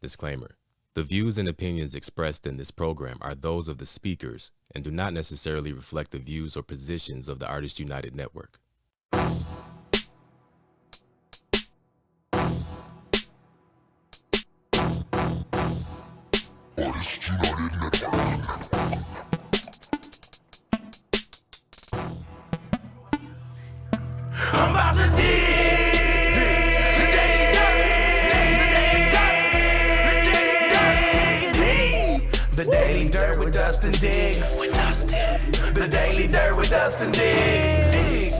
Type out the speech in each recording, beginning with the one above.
Disclaimer. The views and opinions expressed in this program are those of the speakers and do not necessarily reflect the views or positions of the Artists United Network. Artists United Network. I'm about to The Daily Dirt with Dustin Diggs. The Daily Dirt with Dustin Diggs.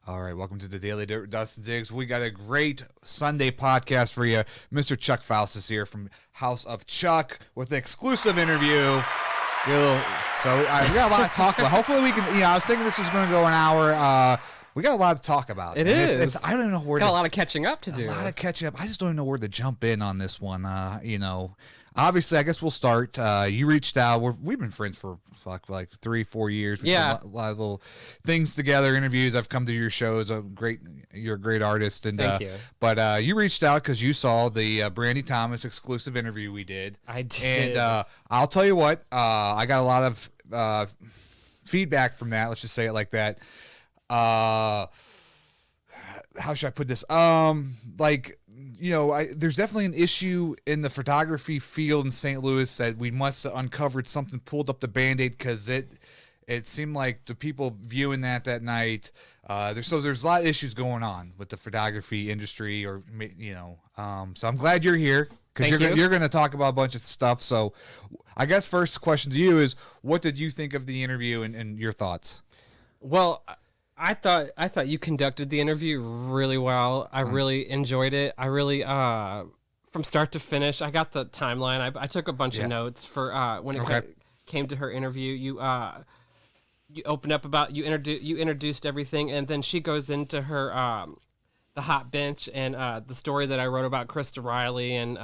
All right, welcome to the Daily Dirt with Dustin Diggs. We got a great Sunday podcast for you. Mr. Chuck Pfoutz is here from House of Chuck with an exclusive interview. We got a lot to talk about. Hopefully we can, I was thinking this was going to go an hour. We got a lot to talk about. It is. I don't even know where got a lot of catching up to do. A lot of catching up. I just don't even know where to jump in on this one. Obviously, I guess we'll start. You reached out. We've been friends for like 3-4 years. We've done a lot of little things together, interviews. I've come to your shows. You're a great artist. And Thank you. But you reached out because you saw the Brandy Thomas exclusive interview we did. I did. And I'll tell you what. I got a lot of feedback from that. Let's just say it like that. How should I put this? There's definitely an issue in the photography field in St. Louis that we must have uncovered something, pulled up the Band-Aid, because it seemed like the people viewing that night, there's a lot of issues going on with the photography industry, so I'm glad you're here because you're going to talk about a bunch of stuff. So I guess first question to you is, what did you think of the interview and your thoughts? Well, I thought you conducted the interview really well. I really enjoyed it. I really, from start to finish, I got the timeline. I took a bunch of notes for when it came to her interview. You opened up about you introduced everything, and then she goes into her the hot bench and the story that I wrote about Krista Riley and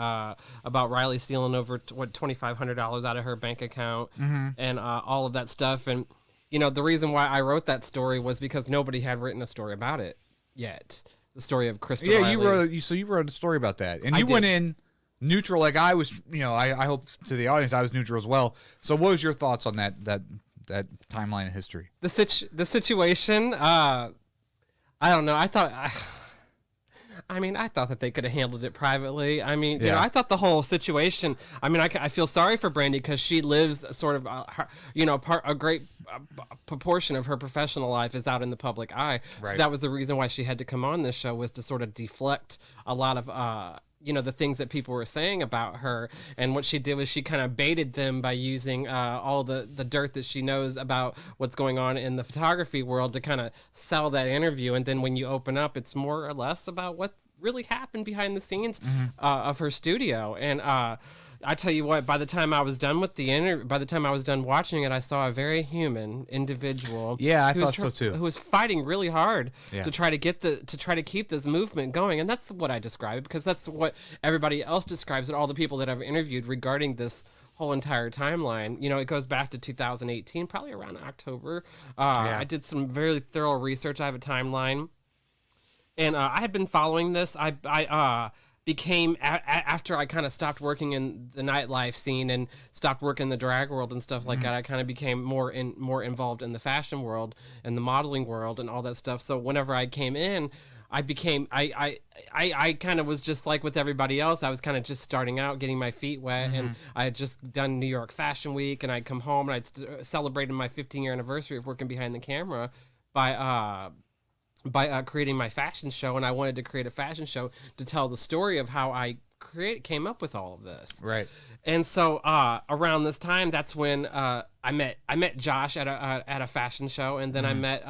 about Riley stealing over $2,500 out of her bank account and all of that stuff. And the reason why I wrote that story was because nobody had written a story about it yet. The story of Krista Riley. You wrote a story about that, and you went in neutral, like I was. I hope to the audience I was neutral as well. So, what was your thoughts on that timeline of history? The situation. I don't know. I thought that they could have handled it privately. I thought the whole situation. I feel sorry for Brandy because she lives sort of, a great proportion of her professional life is out in the public eye. Right. So that was the reason why she had to come on this show, was to sort of deflect a lot of, the things that people were saying about her. And what she did was she kind of baited them by using all the dirt that she knows about what's going on in the photography world to kind of sell that interview. And then when you open up, it's more or less about what really happened behind the scenes of her studio. And I tell you what, by the time I was done with the interview, by the time I was done watching it, I saw a very human individual. Yeah, I thought so too. Who was fighting really hard to try to keep this movement going, and that's what I describe, because that's what everybody else describes, and all the people that I've interviewed regarding this whole entire timeline. It goes back to 2018, probably around October. I did some very thorough research. I have a timeline, and I had been following this. I became after I kind of stopped working in the nightlife scene and stopped working in the drag world and stuff like that. I kind of became more involved in the fashion world and the modeling world and all that stuff. So whenever I came in, I kind of was just like with everybody else. I was kind of just starting out, getting my feet wet, and I had just done New York Fashion Week, and I'd come home and I'd celebrated my 15-year anniversary of working behind the camera by creating my fashion show, and I wanted to create a fashion show to tell the story of how I came up with all of this. Right. And so around this time, that's when I met Josh at a fashion show, and then I met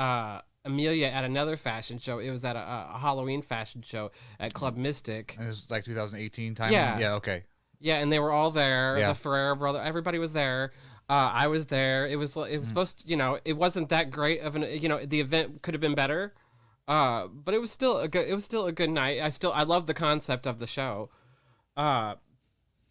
Amelia at another fashion show. It was at a Halloween fashion show at Club Mystic. And it was like 2018 time. Yeah. Okay. Yeah, and they were all there. Yeah. The Ferrera brother, everybody was there. I was there. It was supposed to, it wasn't that great of an, the event could have been better. But it was still a good night. I love the concept of the show. And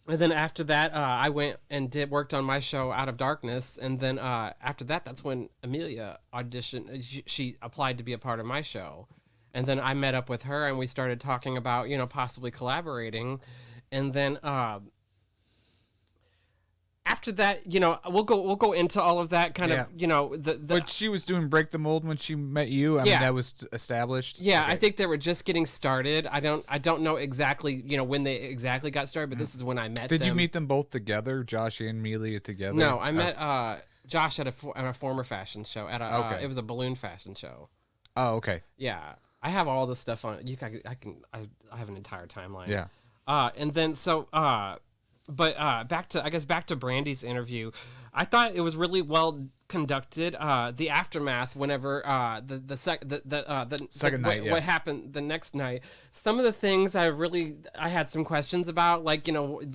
then after that, I went and worked on my show Out of Darkness. And then after that, that's when Amelia auditioned. She applied to be a part of my show. And then I met up with her and we started talking about, possibly collaborating. And then after that, we'll go into all of that kind of, But she was doing Break the Mold when she met you. I mean, that was established. Yeah, okay. I think they were just getting started. I don't know exactly, when they exactly got started, but this is when I met them. Did you meet them both together, Josh and Amelia together? No, I met Josh at a former fashion show. It was a balloon fashion show. Oh, okay. Yeah, I have all this stuff on. I have an entire timeline. Yeah. And then back to Brandy's interview, I thought it was really well conducted. The aftermath, whenever the second night, what happened the next night, some of the things I had some questions about, like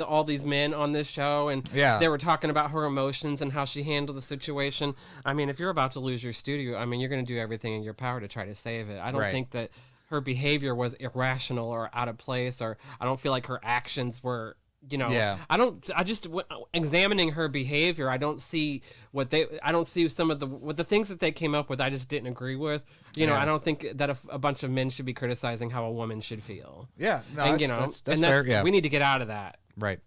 all these men on this show, and they were talking about her emotions and how she handled the situation. I mean, if you're about to lose your studio, I mean, you're going to do everything in your power to try to save it. I don't think that her behavior was irrational or out of place, or I don't feel like her actions were. Examining her behavior, I don't see some of the things that they came up with. I just didn't agree with. I don't think that a bunch of men should be criticizing how a woman should feel. Yeah, no, and that's fair. Yeah, we need to get out of that. Right.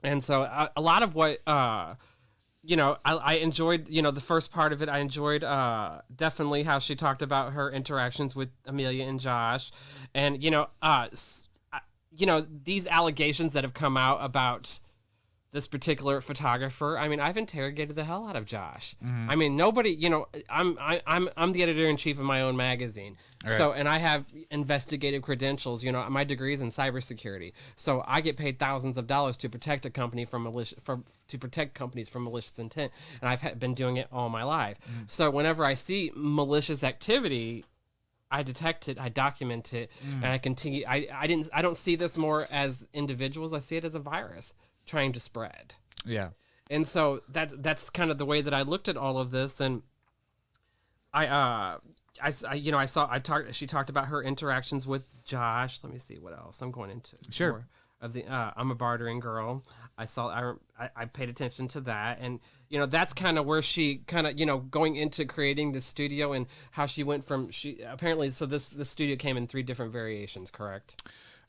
And so a lot of what I enjoyed, the first part of it. I enjoyed definitely how she talked about her interactions with Amelia and Josh, and these allegations that have come out about this particular photographer. I mean, I've interrogated the hell out of Josh. Mm-hmm. I mean, nobody, I'm the editor-in-chief of my own magazine. Right. So, and I have investigative credentials. My degree is in cybersecurity. So I get paid thousands of dollars to protect a company to protect companies from malicious intent. And I've been doing it all my life. Mm-hmm. So whenever I see malicious activity, I detect it, I document it, and I continue. I don't see this more as individuals. I see it as a virus trying to spread. Yeah. And so that's kind of the way that I looked at all of this. And she talked about her interactions with Josh. Let me see what else I'm going into. Sure. More of the I'm a bartering girl. I paid attention to that, and that's kind of where she kind of going into creating the studio and how she went from apparently this studio came in 3 different variations, correct?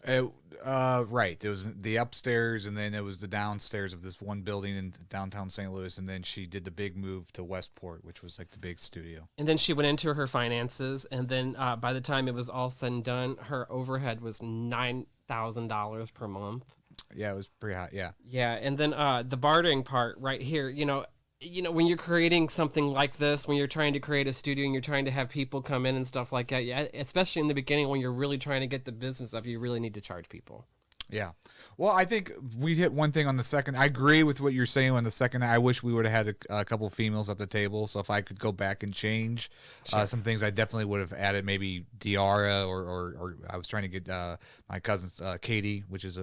Right. It was the upstairs, and then it was the downstairs of this one building in downtown St. Louis, and then she did the big move to Westport, which was like the big studio. And then she went into her finances, and then by the time it was all said and done, her overhead was $9,000 per month. Yeah, it was pretty hot. Yeah. Yeah, and then the bartering part right here, when you're creating something like this, when you're trying to create a studio and you're trying to have people come in and stuff like that, especially in the beginning when you're really trying to get the business up, you really need to charge people. Yeah. Well, I think we hit one thing on the second. I agree with what you're saying on the second. I wish we would have had a couple females at the table. So if I could go back and change some things, I definitely would have added maybe Diara or I was trying to get my cousin Katie, which is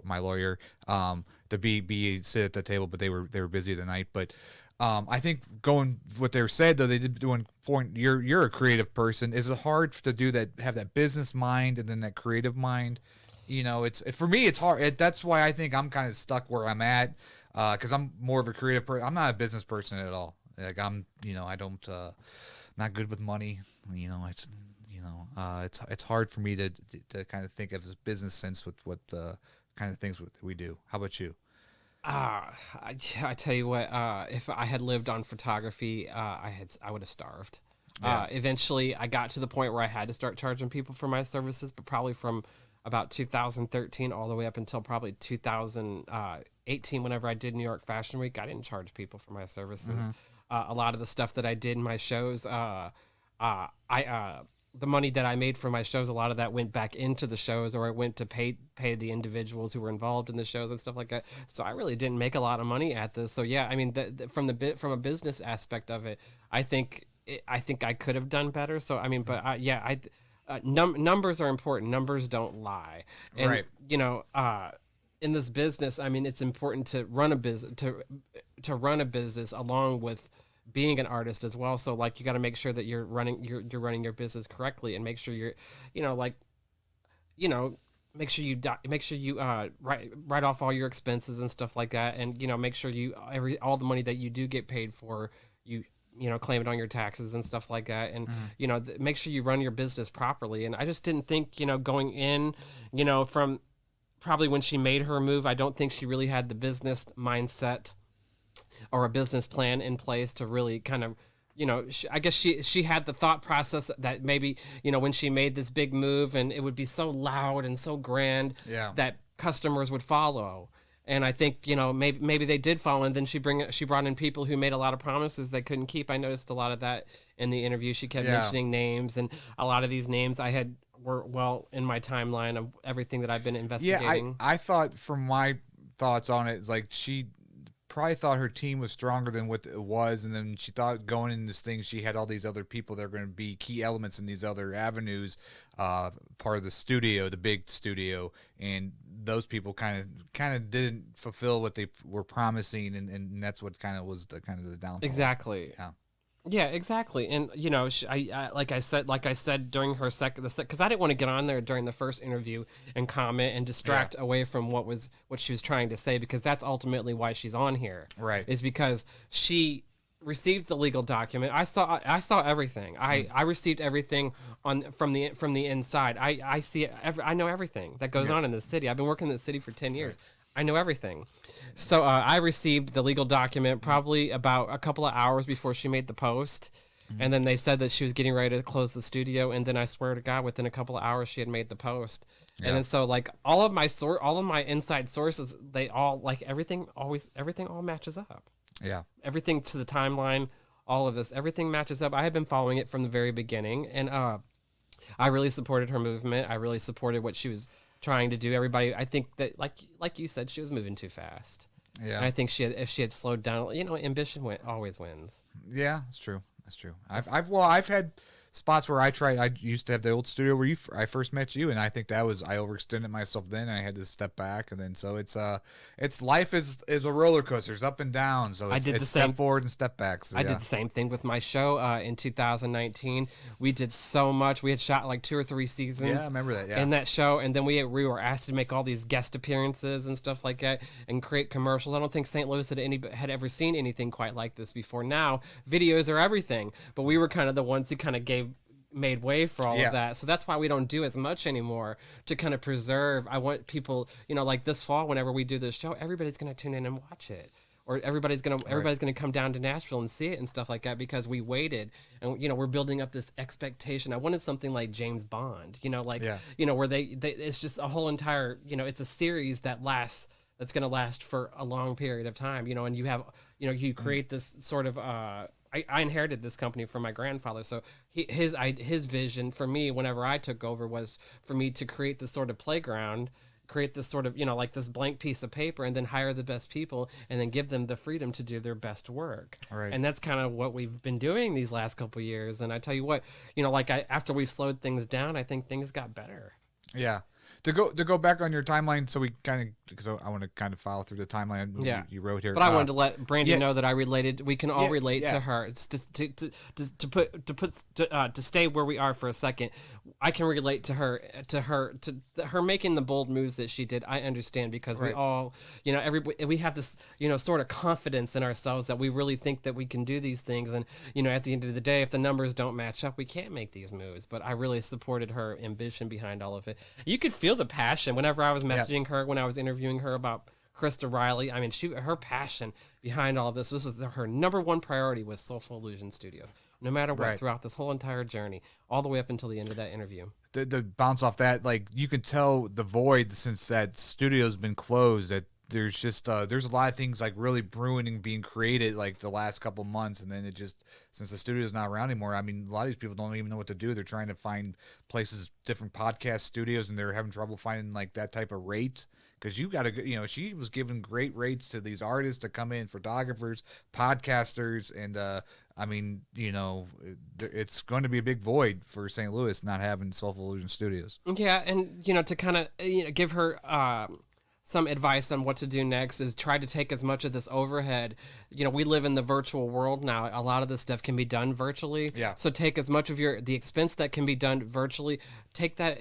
my lawyer, to be sit at the table, but they were busy tonight. But I think going what they said though, they did one point. You're a creative person. Is it hard to do that? Have that business mind and then that creative mind? For me, it's hard. That's why I think I'm kind of stuck where I'm at, because I'm more of a creative person. I'm not a business person at all. Like I'm not good with money. It's hard for me to kind of think of this business sense with what kind of things we do. How about you? I tell you what, if I had lived on photography, I would have starved. Yeah. Eventually, I got to the point where I had to start charging people for my services, but probably from about 2013 all the way up until probably 2018, whenever I did New York Fashion Week, I didn't charge people for my services. Mm-hmm. A lot of the stuff that I did in my shows, the money that I made from my shows, a lot of that went back into the shows, or it went to pay the individuals who were involved in the shows and stuff like that. So I really didn't make a lot of money at this. So yeah, I mean, from a business aspect of it, I think I could have done better. So I mean, but numbers are important. Numbers don't lie. And, right. In this business, I mean, it's important to run a business to run a business along with being an artist as well. So like, you got to make sure that you're running your business correctly, and make sure you're, make sure you write off all your expenses and stuff like that. And, make sure all the money that you do get paid for, you claim it on your taxes and stuff like that. And, make sure you run your business properly. And I just didn't think, going in, from probably when she made her move, I don't think she really had the business mindset or a business plan in place to really kind of, I guess she had the thought process that maybe, when she made this big move and it would be so loud and so grand that customers would follow. And I think, maybe they did follow, and then she brought in people who made a lot of promises they couldn't keep. I noticed a lot of that in the interview. She kept mentioning names, and a lot of these names were well in my timeline of everything that I've been investigating. Yeah, I thought, from my thoughts on it, it's like she probably thought her team was stronger than what it was, and then she thought going in this thing she had all these other people that are going to be key elements in these other avenues, part of the studio, the big studio, and those people kind of didn't fulfill what they were promising, and that's what kind of was the downfall. Exactly. Yeah, exactly. And I like I said during her because I didn't want to get on there during the first interview and comment and distract away from what she was trying to say, because that's ultimately why she's on here. Right. Is because she received the legal document. I saw everything. I received everything from the inside. I see it. I know everything that goes on in this city. I've been working in this city for 10 years. I know everything. So I received the legal document probably about a couple of hours before she made the post. And then they said that she was getting ready to close the studio. And then I swear to God, within a couple of hours, she had made the post. And then so like all of my inside sources, they all like everything all matches up. Yeah. Everything to the timeline, all of this, everything matches up. I had been following it from the very beginning. And I really supported her movement. I really supported what she was trying to do. Everybody, I think that like you said, she was moving too fast. Yeah. And I think if she had slowed down, ambition always wins. Yeah, that's true. That's true. I've had spots where I used to have the old studio where I first met you, and I think I overextended myself then. I had to step back, and then so it's life is a roller coaster. It's up and down. So it's step forward and step back. So, I did the same thing with my show in 2019. We did so much. We had shot like 2 or 3 seasons. Yeah, I remember that. Yeah. In that show, and then we were asked to make all these guest appearances and stuff like that, and create commercials. I don't think St. Louis had ever seen anything quite like this before. Now videos are everything, but we were kind of the ones who kind of made way for all of that. So that's why we don't do as much anymore, to kind of preserve. I want people, like this fall, whenever we do this show, everybody's going to tune in and watch it. Or everybody's going to come down to Nashville and see it and stuff like that, because we waited and, we're building up this expectation. I wanted something like James Bond, where they it's just a whole entire, it's a series that's going to last for a long period of time, and you have, you create this sort of, I inherited this company from my grandfather. So his vision for me, whenever I took over, was for me to create this sort of playground, create this sort of, like this blank piece of paper, and then hire the best people and then give them the freedom to do their best work. Right. And that's kind of what we've been doing these last couple of years. And I tell you what, after we've slowed things down, I think things got better. Yeah. To go back on your timeline, so we because I want to kind of follow through the timeline you wrote here. But I wanted to let Brandy know that we can all relate to her. It's to stay where we are for a second. I can relate to her making the bold moves that she did. I understand, because we all, we have this, sort of confidence in ourselves that we really think that we can do these things. And, at the end of the day, if the numbers don't match up, we can't make these moves. But I really supported her ambition behind all of it. You could feel the passion whenever I was messaging her, when I was interviewing her about Krista Riley. I mean, her passion behind all this, her number one priority was Soulful Illusion Studio, no matter what, throughout this whole entire journey, all the way up until the end of that interview. To bounce off that, you can tell the void since that studio's been closed, that there's just there's a lot of things really brewing and being created the last couple months, and then it just, since the studio's not around anymore, I mean, a lot of these people don't even know what to do. They're trying to find places, different podcast studios, and they're having trouble finding that type of rate, because you got to, she was giving great rates to these artists to come in, photographers, podcasters, and I mean, it's going to be a big void for St. Louis not having Soulful Illusion Studios. Yeah, and to kind of give her some advice on what to do next is try to take as much of this overhead. We live in the virtual world now. A lot of this stuff can be done virtually. Yeah. So take as much of the expense that can be done virtually, take that,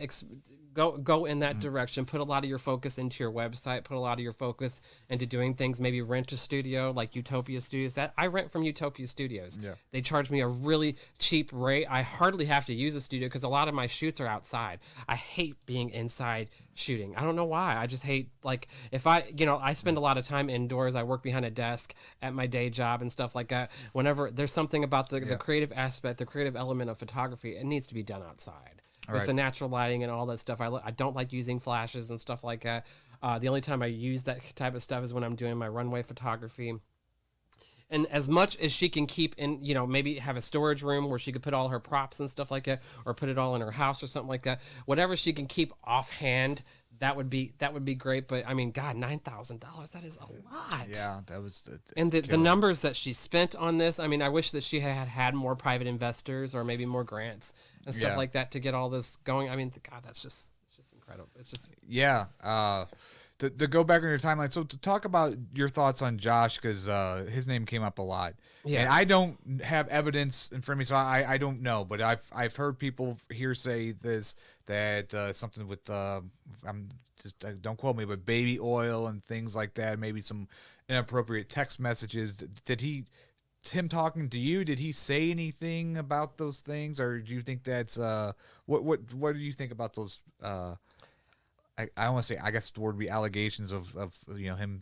go in that direction. Put a lot of your focus into your website. Put a lot of your focus into doing things. Maybe rent a studio like Utopia Studios. That I rent from Utopia Studios. Yeah. They charge me a really cheap rate. I hardly have to use a studio because a lot of my shoots are outside. I hate being inside shooting. I don't know why. I just hate, like, if I spend a lot of time indoors. I work behind a desk at my day job and stuff like that. Whenever there's something about the creative aspect, the creative element of photography, it needs to be done outside. With the natural lighting and all that stuff. I don't like using flashes and stuff like that. The only time I use that type of stuff is when I'm doing my runway photography. And as much as she can keep in, maybe have a storage room where she could put all her props and stuff like that, or put it all in her house or something like that, whatever she can keep offhand, that would be great. But I mean, God, $9,000, that is a lot. Yeah, that was and the numbers that she spent on this. I mean, I wish that she had more private investors or maybe more grants and stuff like that to get all this going. I mean, God, it's just incredible. It's just to go back on your timeline. So to talk about your thoughts on Josh, because his name came up a lot. Yeah. And I don't have evidence in front of me, so I don't know. But I've heard people here say this, that something with don't quote me, but baby oil and things like that. Maybe some inappropriate text messages. Did him talking to you? Did he say anything about those things, or do you think that's what do you think about those? I want to say, I guess the word would be allegations of him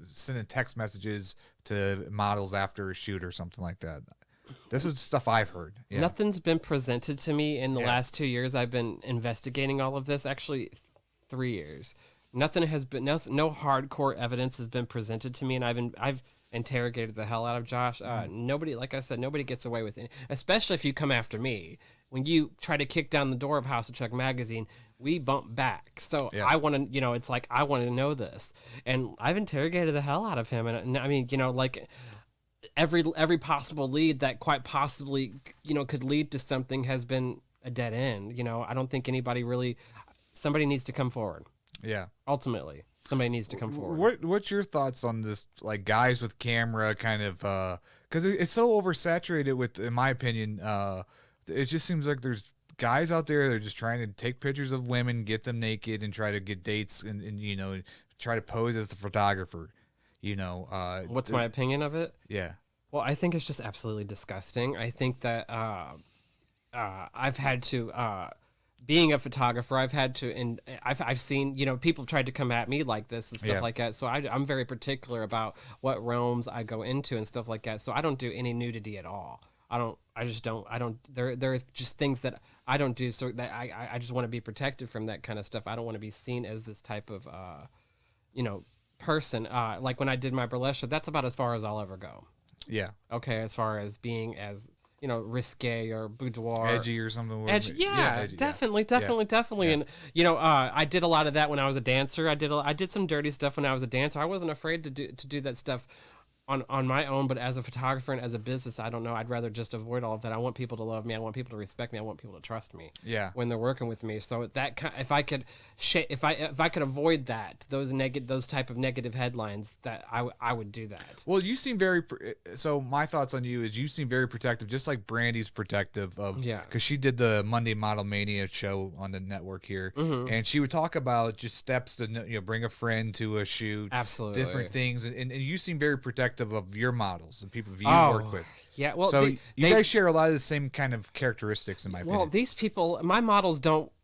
sending text messages to models after a shoot or something like that. This is stuff I've heard. Yeah. Nothing's been presented to me in the last 2 years. I've been investigating all of this. Actually, 3 years. Nothing has been no hardcore evidence has been presented to me, and I've interrogated the hell out of Josh. Nobody, like I said, nobody gets away with it, especially if you come after me. When you try to kick down the door of House of Chuck magazine, we bump back. So I want to, it's like, I want to know this. And I've interrogated the hell out of him. And I mean, like every possible lead that quite possibly, could lead to something has been a dead end. I don't think anybody really, somebody needs to come forward. Yeah. Ultimately, somebody needs to come forward. What's your thoughts on this, like, guys with camera kind of, because it's so oversaturated with, in my opinion, it just seems like there's guys out there that are just trying to take pictures of women, get them naked, and try to get dates, and try to pose as the photographer. What's my opinion of it? Yeah. Well, I think it's just absolutely disgusting. I think that I've had to, being a photographer, I've had to, and I've seen, people tried to come at me like this and stuff like that. So I'm very particular about what realms I go into and stuff like that. So I don't do any nudity at all. There are just things that I don't do, so that I just want to be protected from that kind of stuff. I don't want to be seen as this type of, person. Like when I did my burlesque show, that's about as far as I'll ever go. Yeah. Okay. As far as being as, risque or boudoir. Edgy or something. Edgy, edgy, definitely. Yeah. And, I did a lot of that when I was a dancer. I did some dirty stuff when I was a dancer. I wasn't afraid to do that stuff on my own, but as a photographer and as a business, I don't know. I'd rather just avoid all of that. I want people to love me. I want people to respect me. I want people to trust me. Yeah. When they're working with me, so that if I could avoid that, those type of negative headlines, that I would do that. Well, you seem very. So my thoughts on you is you seem very protective, just like Brandy's protective of. Yeah. Because she did the Monday Model Mania show on the network here, and she would talk about just steps to bring a friend to a shoot. Absolutely. Different things, and you seem very protective of your models and people you work with. Yeah, well, so you guys share a lot of the same kind of characteristics, in my opinion. Well, these people, my models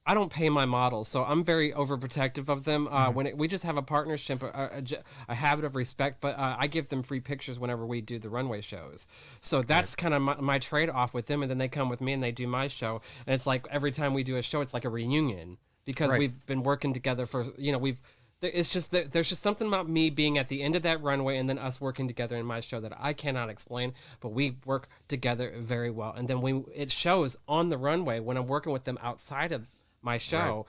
I don't pay my models, so I'm very overprotective of them. We just have a partnership, a habit of respect, but I give them free pictures whenever we do the runway shows. So that's kind of my trade-off with them, and then they come with me and they do my show. And it's like every time we do a show, it's like a reunion because we've been working together for, it's just there's just something about me being at the end of that runway and then us working together in my show that I cannot explain, but we work together very well. And then it shows on the runway when I'm working with them outside of my show,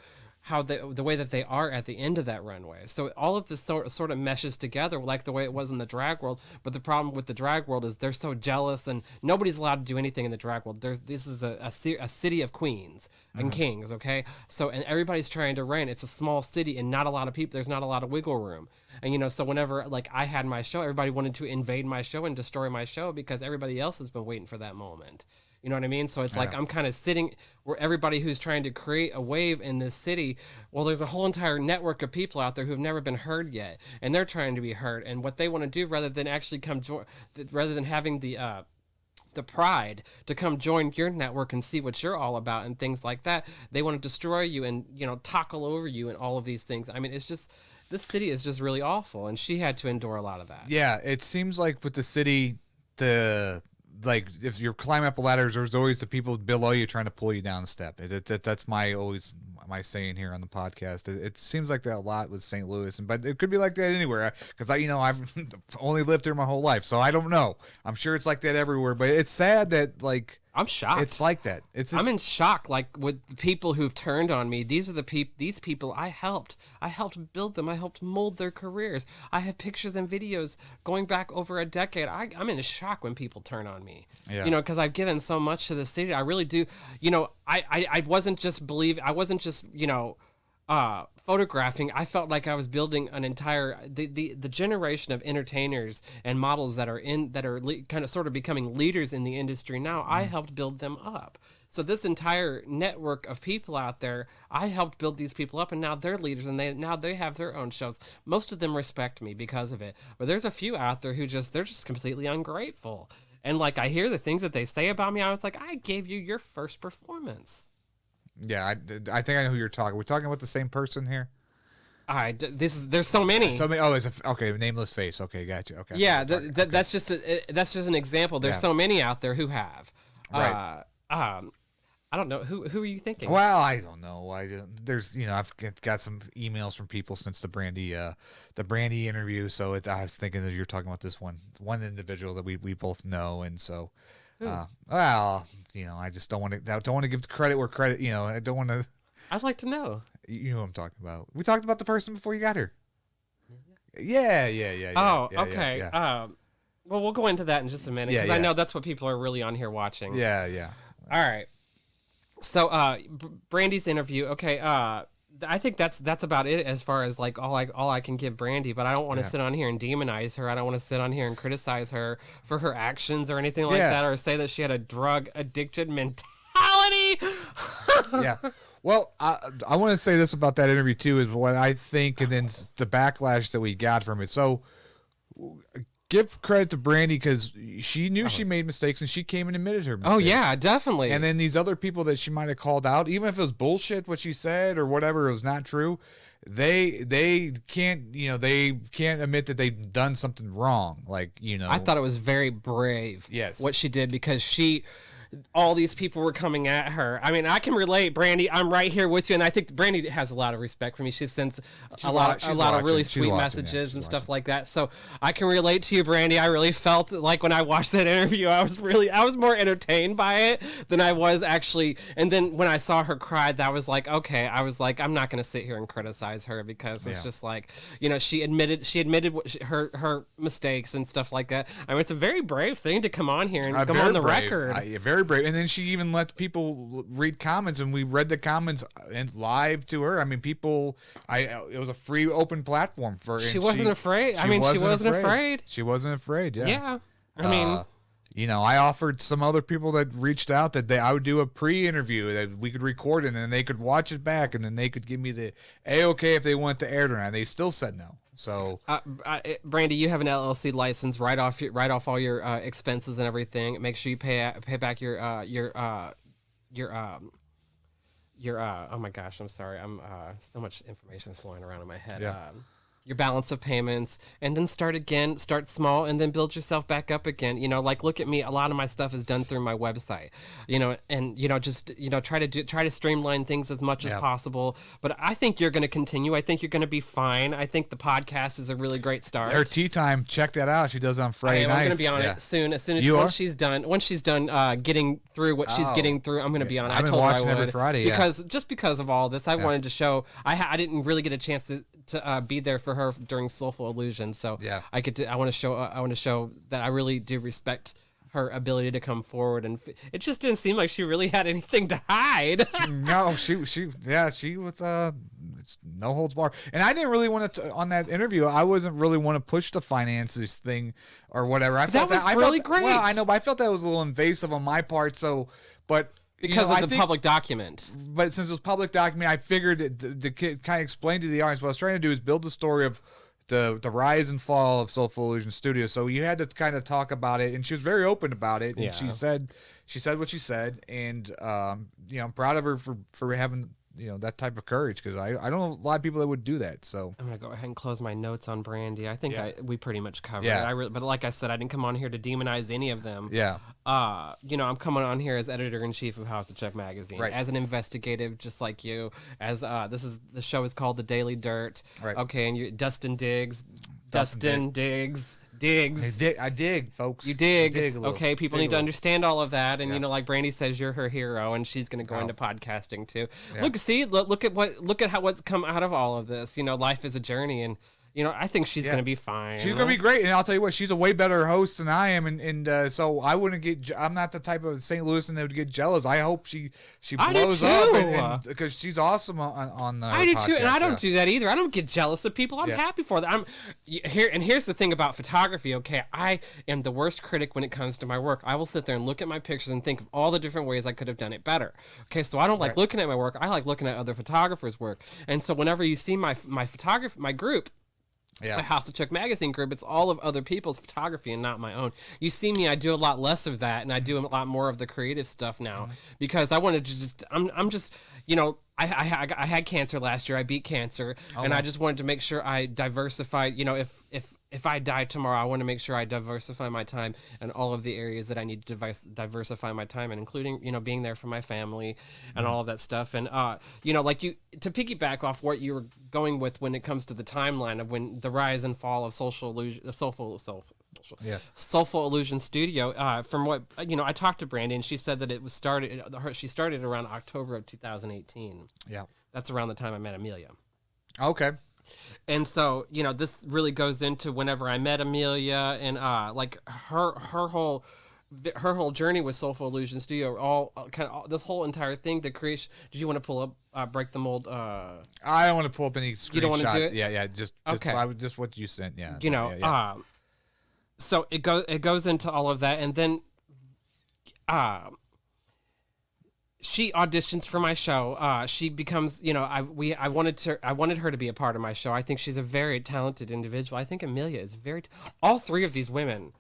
how the way that they are at the end of that runway. So all of this sort of meshes together like the way it was in the drag world. But the problem with the drag world is they're so jealous and nobody's allowed to do anything in the drag world. This is a city of queens and kings, okay? So, and everybody's trying to reign. It's a small city and not a lot of people. There's not a lot of wiggle room. And, so whenever, like, I had my show, everybody wanted to invade my show and destroy my show because everybody else has been waiting for that moment. You know what I mean? So it's like I'm kind of sitting where everybody who's trying to create a wave in this city, well, there's a whole entire network of people out there who have never been heard yet, and they're trying to be heard. And what they want to do, rather than actually come join, rather than having the pride to come join your network and see what you're all about and things like that, they want to destroy you and, you know, talk all over you and all of these things. I mean, it's just, this city is just really awful, and she had to endure a lot of that. Yeah, it seems like with the city, like if you're climbing up a ladder, there's always the people below you trying to pull you down a step. That's my saying here on the podcast. It seems like that a lot with St. Louis, but it could be like that anywhere. Because I've only lived here my whole life, so I don't know. I'm sure it's like that everywhere. But it's sad that like I'm shocked. It's like that. I'm in shock. Like with the people who've turned on me. These are these people I helped. I helped build them. I helped mold their careers. I have pictures and videos going back over a decade. I'm in shock when people turn on me. Yeah. You know, because I've given so much to the city. I really do. You know, I wasn't just photographing. I felt like I was building an entire the generation of entertainers and models that are kind of sort of becoming leaders in the industry now. I helped build them up. So this entire network of people out there, I helped build these people up, and now they're leaders, and now they have their own shows. Most of them respect me because of it, but there's a few out there who they're just completely ungrateful. And like I hear the things that they say about me, I was like, I gave you your first performance. Yeah, I think I know who you're talking. We're talking about the same person here. There's so many. So many. Oh, okay. Nameless face. Okay, gotcha. Okay. Yeah, that's just an example. There's so many out there who have. Right. I don't know who are you thinking? Well, I don't know. I've got some emails from people since the Brandy interview. So I was thinking that you're talking about this one individual that we both know, and so. I just don't want to give credit where credit. I don't want to. I'd like to know. You know what I'm talking about. We talked about the person before you got here. Yeah. Oh, yeah, okay. Yeah. Well, we'll go into that in just a minute because I know that's what people are really on here watching. Yeah. All right. So, Brandy's interview. Okay. I think that's about it as far as like all I can give Brandy, but I don't want to sit on here and demonize her. I don't want to sit on here and criticize her for her actions or anything like that, or say that she had a drug addicted mentality. Yeah. Well, I want to say this about that interview too, is what I think, and then the backlash that we got from it. So give credit to Brandy because she knew she made mistakes and she came and admitted her mistakes. Oh yeah, definitely. And then these other people that she might have called out, even if it was bullshit what she said or whatever, it was not true. They can't admit that they've done something wrong. I thought it was very brave. Yes. What she did, because all these people were coming at her. I mean, I can relate, Brandy. I'm right here with you, and I think Brandy has a lot of respect for me. She sends a lot of really sweet messages and stuff like that. So I can relate to you, Brandy. I really felt like when I watched that interview, I was more entertained by it than I was actually. And then when I saw her cry, that was like, okay. I was like, I'm not going to sit here and criticize her because it's just like, she admitted her mistakes and stuff like that. I mean, it's a very brave thing to come on here and come on the record. Very brave. And then she even let people read comments, and we read the comments and live to her. I mean, it was a free, open platform for. She wasn't afraid. She wasn't afraid. She wasn't afraid. Yeah. Yeah. I mean, I offered some other people that reached out that I would do a pre-interview that we could record it, and then they could watch it back, and then they could give me the A-OK if they want to air it or not. They still said no. So, Brandy, you have an LLC license. Write off all your expenses and everything. Make sure you pay back your oh my gosh, I'm sorry. So much information is flowing around in my head. Yeah. Your balance of payments, and then start small, and then build yourself back up again. Look at me. A lot of my stuff is done through my website, and try to streamline things as much as possible. But I think you're going to continue. I think you're going to be fine. I think the podcast is a really great start. Her tea time, check that out. She does it on Friday nights. I'm going to be on it soon. As soon as once she's done getting through what she's getting through, I'm going to be on it. I've been watching every Friday because of all this. I wanted to show. I didn't really get a chance to be there for her during Soulful Illusion, so I want to show that I really do respect her ability to come forward, and it just didn't seem like she really had anything to hide. No, she was it's no holds bar. And I didn't really want to on that interview. I wasn't really want to push the finances thing or whatever. I felt was I really felt, great. Well, I know, but I felt that was a little invasive on my part. So, but because I of the think, public document. But since it was public document, I figured the kid kind of explained to the audience what I was trying to do is build the story of the rise and fall of Soulful Illusion Studio. So you had to kind of talk about it, and she was very open about it. And she said what she said, and I'm proud of her for having that type of courage, because I don't know a lot of people that would do that. So I'm gonna go ahead and close my notes on Brandy. I think we pretty much covered Yeah. it. But like I said, I didn't come on here to demonize any of them. yeah, I'm coming on here as editor-in-chief of House of Chuck magazine, Right. as an investigative, just like you. As the show is called The Daily Dirt. Right. Okay, and you Dustin Diggs. Dustin Diggs. I dig, folks. You dig. I dig a little. Okay, people Dig need a to little. understand all of that. And like Brandy says, you're her hero, and she's going to go into podcasting too. Look at what's come out of all of this. Life is a journey, and I think she's going to be fine. She's gonna be great, and I'll tell you what, she's a way better host than I am, and so I wouldn't get. I'm not the type of St. Louisan that would get jealous. I hope she I do blows up, too. and because she's awesome on. I do too, and I don't yeah. do that either. I don't get jealous of people. I'm happy for that. Here's the thing about photography. Okay, I am the worst critic when it comes to my work. I will sit there and look at my pictures and think of all the different ways I could have done it better. Okay, so I don't like looking at my work. I like looking at other photographers' work. And so whenever you see my group. Yeah. My House of Chuck magazine group, it's all of other people's photography and not my own. You see me, I do a lot less of that, and I do a lot more of the creative stuff now because I wanted to just, I'm just, I had cancer last year. I beat cancer, and I just wanted to make sure I diversified. If I die tomorrow, I want to make sure I diversify my time in all of the areas that I need to diversify my time in, including, being there for my family and all of that stuff. And, to piggyback off what you were going with when it comes to the timeline of when the rise and fall of Soulful Illusion Studio, from what, I talked to Brandy, and she said that she started around October of 2018. Yeah. That's around the time I met Amelia. Okay. And so, this really goes into whenever I met Amelia and like her whole journey with Soulful Illusion Studio, all this whole entire thing, the creation. Did you want to pull up, break the mold? I don't want to pull up any screenshot. You don't want to do it? Yeah, just Okay. just what you sent. Yeah. So it goes into all of that, and then she auditions for my show. She becomes, I wanted her to be a part of my show. I think she's a very talented individual. I think Amelia is all three of these women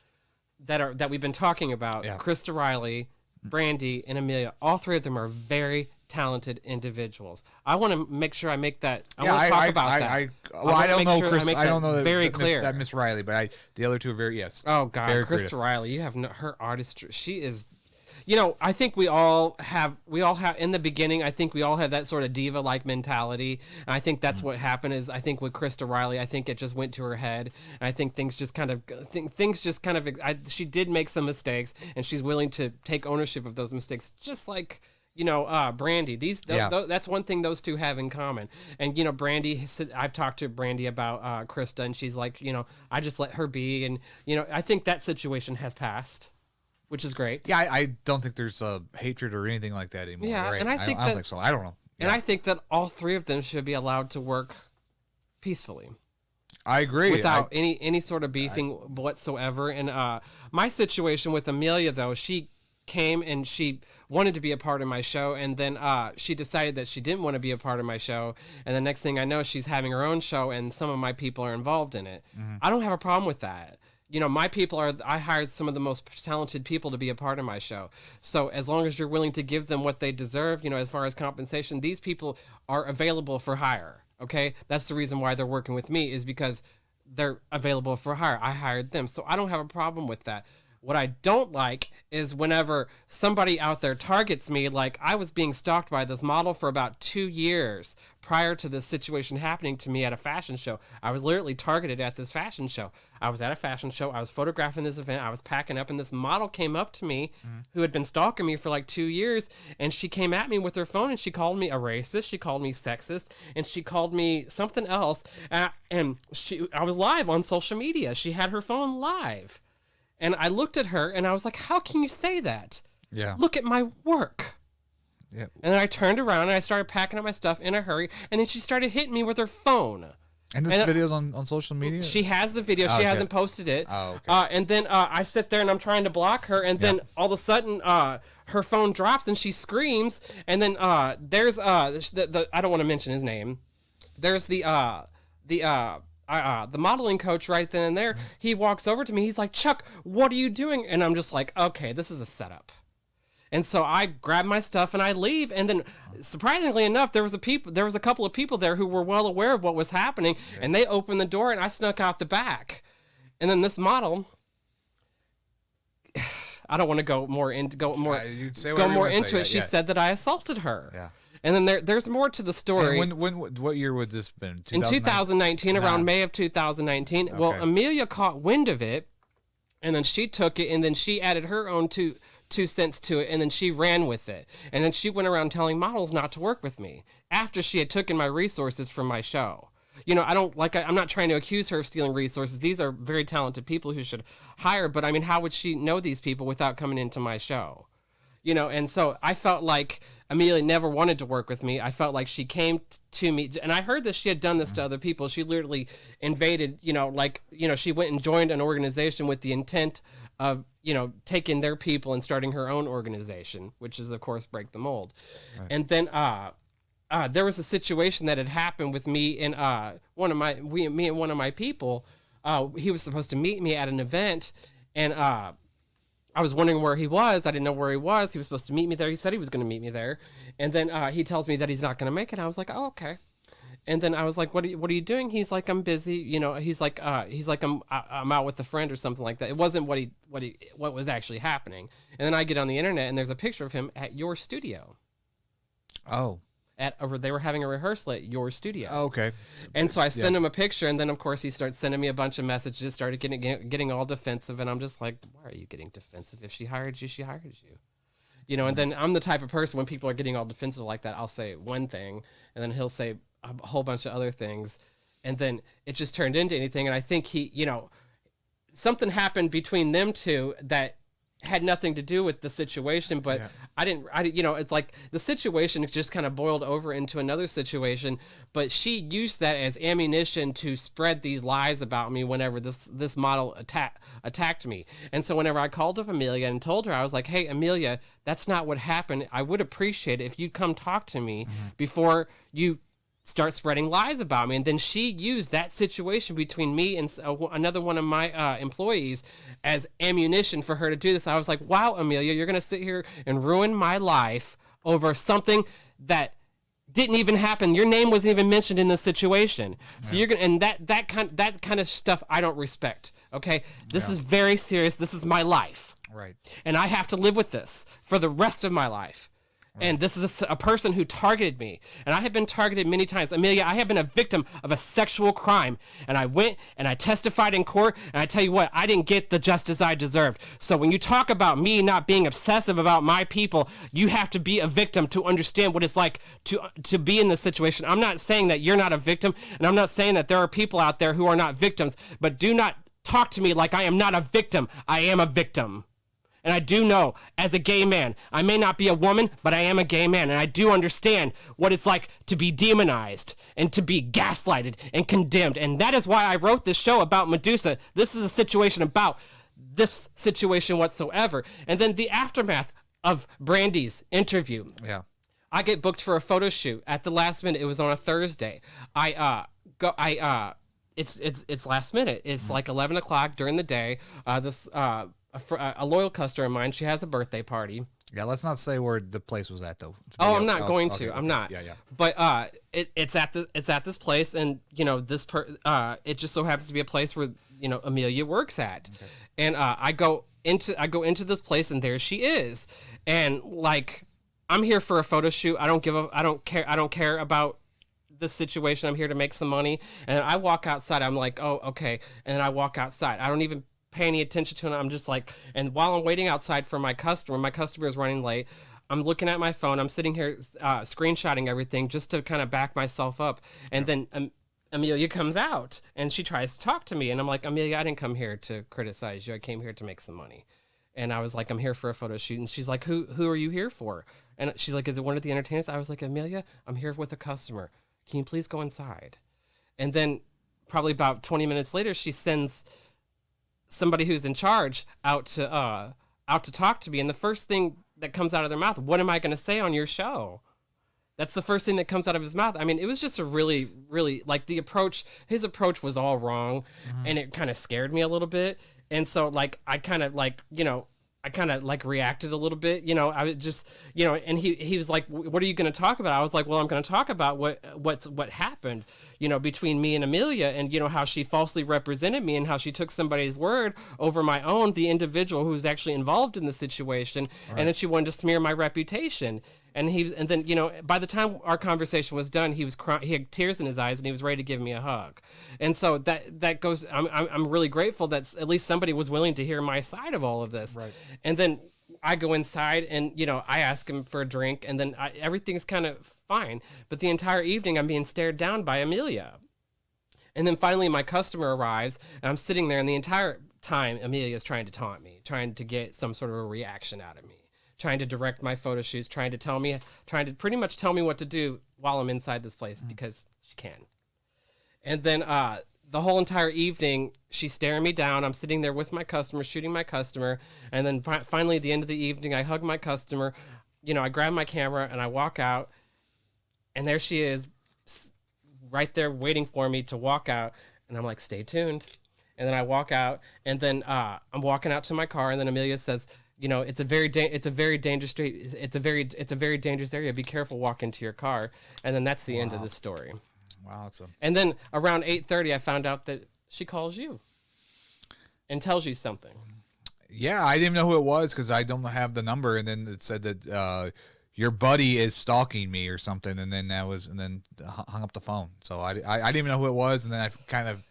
that we've been talking about, Krista Riley, Brandy, and Amelia, all three of them are very talented individuals. I want to make sure I make that. I want to talk about that. I don't know, Chris. I don't know very clear. That Miss Riley, but the other two are very Oh God, very Krista creative. Riley, you have her artistry. She is. I think we all have in the beginning, I think we all have that sort of diva-like mentality. And I think that's what happened is I think with Krista Riley, I think it just went to her head. And I think she did make some mistakes, and she's willing to take ownership of those mistakes. Just like, Brandy, that's one thing those two have in common. And, Brandy, I've talked to Brandy about Krista, and she's like, I just let her be. And, I think that situation has passed, which is great. Yeah, I don't think there's hatred or anything like that anymore. Yeah, right? and I don't think so. I don't know. And I think that all three of them should be allowed to work peacefully. I agree. Without any sort of beefing whatsoever. And my situation with Amelia, though, she came and she wanted to be a part of my show, and then she decided that she didn't want to be a part of my show, and the next thing I know, she's having her own show, and some of my people are involved in it. I don't have a problem with that. My people I hired some of the most talented people to be a part of my show. So as long as you're willing to give them what they deserve, as far as compensation, these people are available for hire. Okay. That's the reason why they're working with me, is because they're available for hire. I hired them. So I don't have a problem with that. What I don't like is whenever somebody out there targets me, like I was being stalked by this model for about 2 years prior to this situation happening to me at a fashion show. I was literally targeted at this fashion show. I was at a fashion show. I was photographing this event. I was packing up, and this model came up to me who had been stalking me for like 2 years, and she came at me with her phone, and she called me a racist. She called me sexist, and she called me something else. I was live on social media. She had her phone live. And I looked at her and I was like, how can you say that? Yeah. Look at my work. Yeah. And then I turned around and I started packing up my stuff in a hurry. And then she started hitting me with her phone. And this video's on social media? She has the video. She hasn't posted it. Oh, okay. And then I sit there and I'm trying to block her. And then all of a sudden, her phone drops and she screams. And then there's the I don't want to mention his name. There's the modeling coach right then and there. He walks over to me. He's like, Chuck, what are you doing? And I'm just like, okay, this is a setup. And so I grab my stuff and I leave. And then, surprisingly enough, there was a couple of people there who were well aware of what was happening. Yeah. And they opened the door and I snuck out the back. And then this model, I don't want to go more into it. She said that I assaulted her. Yeah. And then there's more to the story. And what year would this have been? In 2019, around May of 2019. Okay. Well, Amelia caught wind of it, and then she took it, and then she added her own two cents to it, and then she ran with it. And then she went around telling models not to work with me after she had taken my resources from my show. You know, I'm not trying to accuse her of stealing resources. These are very talented people who should hire, but I mean, how would she know these people without coming into my show? You know, and so I felt like Amelia never wanted to work with me. I felt like she came to me, and I heard that she had done this to other people. She literally invaded, she went and joined an organization with the intent of, taking their people and starting her own organization, which is, of course, Break the Mold. Right. And then there was a situation that had happened with me and one of my people. He was supposed to meet me at an event, and I was wondering where he was. I didn't know where he was. He was supposed to meet me there. He said he was going to meet me there. And then he tells me that he's not going to make it. I was like, oh, okay. And then I was like, what are you doing? He's like, I'm busy. He's like, I'm out with a friend or something like that. It wasn't what was actually happening. And then I get on the internet and there's a picture of him at your studio. Oh. They were having a rehearsal at your studio. Oh, okay. And so I send him a picture, and then of course he starts sending me a bunch of messages, started getting all defensive, and I'm just like, why are you getting defensive? If she hired you, she hired you. And then I'm the type of person, when people are getting all defensive like that, I'll say one thing, and then he'll say a whole bunch of other things, and then it just turned into anything. And I think something happened between them two that had nothing to do with the situation, but it's like the situation just kind of boiled over into another situation, but she used that as ammunition to spread these lies about me whenever this model attacked me. And so whenever I called up Amelia and told her, I was like, hey, Amelia, that's not what happened. I would appreciate it if you'd come talk to me before you start spreading lies about me. And then she used that situation between me and another one of my employees as ammunition for her to do this. I was like, wow, Amelia, you're going to sit here and ruin my life over something that didn't even happen. Your name wasn't even mentioned in this situation. So you're going to, and that kind of stuff I don't respect. Okay. This is very serious. This is my life. Right. And I have to live with this for the rest of my life. Right. And this is a person who targeted me. And I have been targeted many times. Amelia, I have been a victim of a sexual crime. And I went and I testified in court. And I tell you what, I didn't get the justice I deserved. So when you talk about me not being obsessive about my people, you have to be a victim to understand what it's like to be in this situation. I'm not saying that you're not a victim. And I'm not saying that there are people out there who are not victims. But do not talk to me like I am not a victim. I am a victim. And I do know, as a gay man, I may not be a woman, but I am a gay man. And I do understand what it's like to be demonized and to be gaslighted and condemned. And that is why I wrote this show about Medusa. This is a situation about this situation whatsoever. And then the aftermath of Brandy's interview. Yeah. I get booked for a photo shoot at the last minute. It was on a Thursday. It's last minute. It's like 11 o'clock during the day. A loyal customer of mine, she has a birthday party. Yeah, let's not say where the place was at, though. I'm not going to. I'm not. Yeah. But it's at this place, and it just so happens to be a place where Amelia works at, and I go into this place, and there she is, and like I'm here for a photo shoot. I don't care about this situation. I'm here to make some money, and I walk outside. I'm like, oh, okay, and then I walk outside. I don't even pay any attention to it. I'm just like, and while I'm waiting outside for my customer is running late. I'm looking at my phone. I'm sitting here screenshotting everything just to kind of back myself up. And then Amelia comes out and she tries to talk to me. And I'm like, Amelia, I didn't come here to criticize you. I came here to make some money. And I was like, I'm here for a photo shoot. And she's like, who are you here for? And she's like, is it one of the entertainers? I was like, Amelia, I'm here with a customer. Can you please go inside? And then probably about 20 minutes later, she sends somebody who's in charge out to talk to me. And the first thing that comes out of their mouth, what am I going to say on your show? That's the first thing that comes out of his mouth. I mean, it was just a really, really, like, his approach was all wrong, and it kind of scared me a little bit. And so, like, I kind of, like, reacted a little bit, I was just, and he was like, what are you going to talk about? I was like, well, I'm going to talk about what happened, between me and Amelia, and, how she falsely represented me and how she took somebody's word over my own, the individual who was actually involved in the situation. Right. And then she wanted to smear my reputation. And then, by the time our conversation was done, he was he had tears in his eyes, and he was ready to give me a hug. And so that goes. I'm really grateful that at least somebody was willing to hear my side of all of this. Right. And then I go inside, and I ask him for a drink, and then everything's kind of fine. But the entire evening, I'm being stared down by Amelia. And then finally, my customer arrives, and I'm sitting there, and the entire time, Amelia is trying to taunt me, trying to get some sort of a reaction out of me, trying to direct my photo shoots, trying to pretty much tell me what to do while I'm inside this place, because she can. And then the whole entire evening, she's staring me down. I'm sitting there with my customer, shooting my customer. And then finally, at the end of the evening, I hug my customer. I grab my camera and I walk out. And there she is, right there waiting for me to walk out. And I'm like, stay tuned. And then I walk out. And then I'm walking out to my car. And then Amelia says, it's a very dangerous street. It's a very dangerous area. Be careful. Walk into your car. And then that's the end of the story. Wow. And then around 8:30, I found out that she calls you and tells you something. Yeah, I didn't even know who it was because I don't have the number. And then it said that your buddy is stalking me or something. And then hung up the phone. So I didn't even know who it was. And then I kind of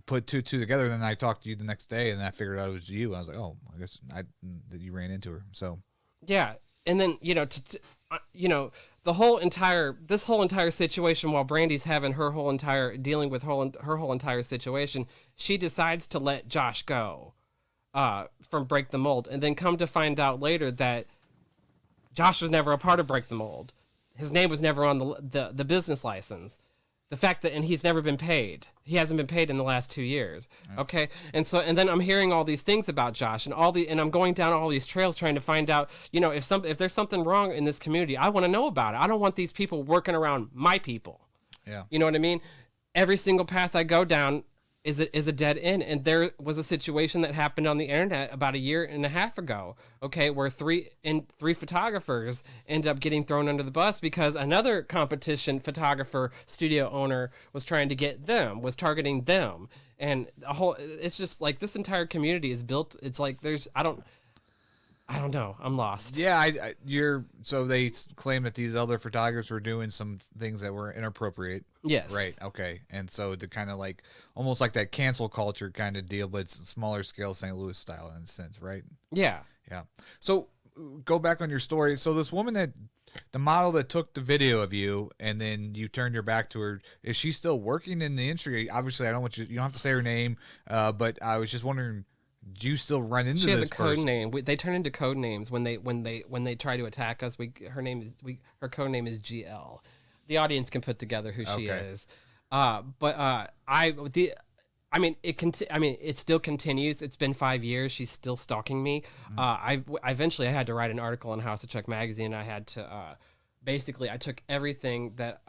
put two together, and then I talked to you the next day, and then I figured out it was you. I was like, oh, I guess that you ran into her. So yeah, and then this whole entire situation, while Brandy's having dealing with her whole entire situation, she decides to let Josh go from Break the Mold, and then come to find out later that Josh was never a part of Break the Mold. His name was never on the business license. The fact that, and he's never been paid. He hasn't been paid in the last 2 years. Okay. And then I'm hearing all these things about Josh, and I'm going down all these trails trying to find out, if there's something wrong in this community, I want to know about it. I don't want these people working around my people. Yeah. You know what I mean? Every single path I go down is a dead end. And there was a situation that happened on the internet about 1.5 years ago, okay, where three photographers ended up getting thrown under the bus because another competition photographer studio owner was targeting them. And it's just like this entire community is built. It's like I don't know. I'm lost. Yeah, so they claim that these other photographers were doing some things that were inappropriate. Yes. Right. Okay. And so to kind of like almost like that cancel culture kind of deal, but it's smaller scale St. Louis style in a sense, right? Yeah. Yeah. So go back on your story. So this woman the model that took the video of you and then you turned your back to her, is she still working in the industry? Obviously, I don't want you don't have to say her name, but I was just wondering, do you still run into this person? She has a code name. They turn into code names when they try to attack us. Her code name is GL. The audience can put together who she is. It still continues. It's been 5 years. She's still stalking me. Eventually I had to write an article in House of Chuck magazine. I had to I took everything that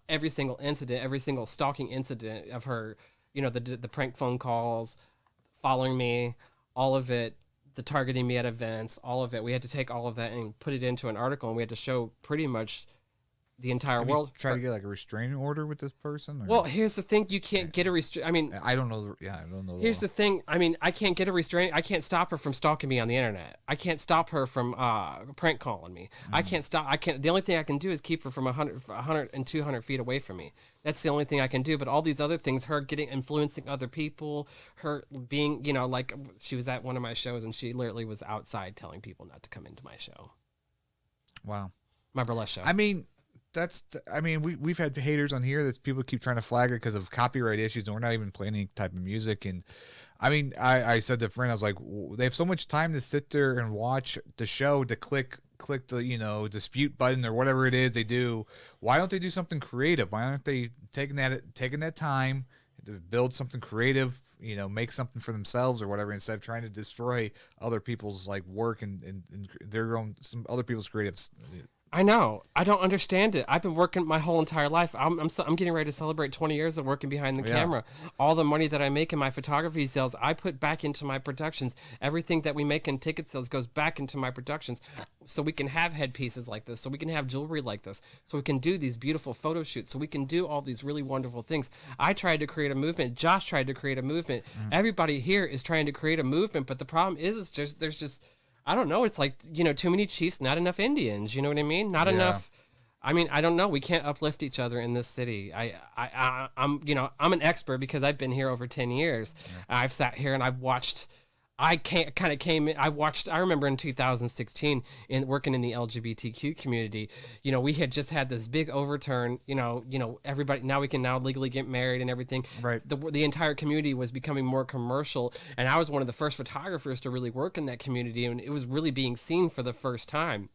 every single incident, every single stalking incident of her, the prank phone calls, following me, all of it, the targeting me at events, all of it. We had to take all of that and put it into an article, and we had to show pretty much the entire world. Try to get like a restraining order with this person? Or? Well, here's the thing: you can't get a restraint. I mean, I don't know. I don't know. Here's the thing: I mean, I can't get a restraint. I can't stop her from stalking me on the internet. I can't stop her from prank calling me. I can't stop. I can't. The only thing I can do is keep her from 100 and 200 feet away from me. That's the only thing I can do. But all these other things, her influencing other people, her being, like she was at one of my shows and she literally was outside telling people not to come into my show. Wow. My burlesque show. I mean, I mean, we've had haters on here that people keep trying to flag it because of copyright issues, and we're not even playing any type of music. And I mean, I said to a friend, I was like, they have so much time to sit there and watch the show to click the dispute button or whatever it is they do. Why don't they do something creative? Why aren't they taking that time to build something creative, make something for themselves or whatever, instead of trying to destroy other people's like work and their own, some other people's creatives. I know. I don't understand it. I've been working my whole entire life. I'm getting ready to celebrate 20 years of working behind the camera. All the money that I make in my photography sales, I put back into my productions. Everything that we make in ticket sales goes back into my productions, so we can have headpieces like this, so we can have jewelry like this, so we can do these beautiful photo shoots, so we can do all these really wonderful things. I tried to create a movement. Josh tried to create a movement. Everybody here is trying to create a movement, but the problem is there's just I don't know. It's like, too many chiefs, not enough Indians. You know what I mean? Not enough. I mean, I don't know. We can't uplift each other in this city. I'm an expert because I've been here over 10 years. Yeah. I've sat here and I've watched. I remember in 2016 working in the LGBTQ community, we had just had this big overturn, everybody, now we can legally get married and everything. Right. The entire community was becoming more commercial. And I was one of the first photographers to really work in that community. And it was really being seen for the first time.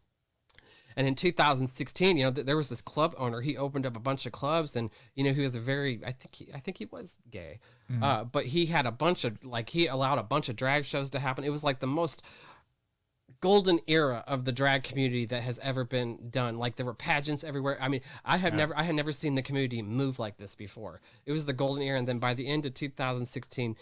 And in 2016, there was this club owner. He opened up a bunch of clubs, and he was I think he was gay, but he had he allowed a bunch of drag shows to happen. It was like the most golden era of the drag community that has ever been done. Like, there were pageants everywhere. I mean, I had never seen the community move like this before. It was the golden era, and then by the end of 2016.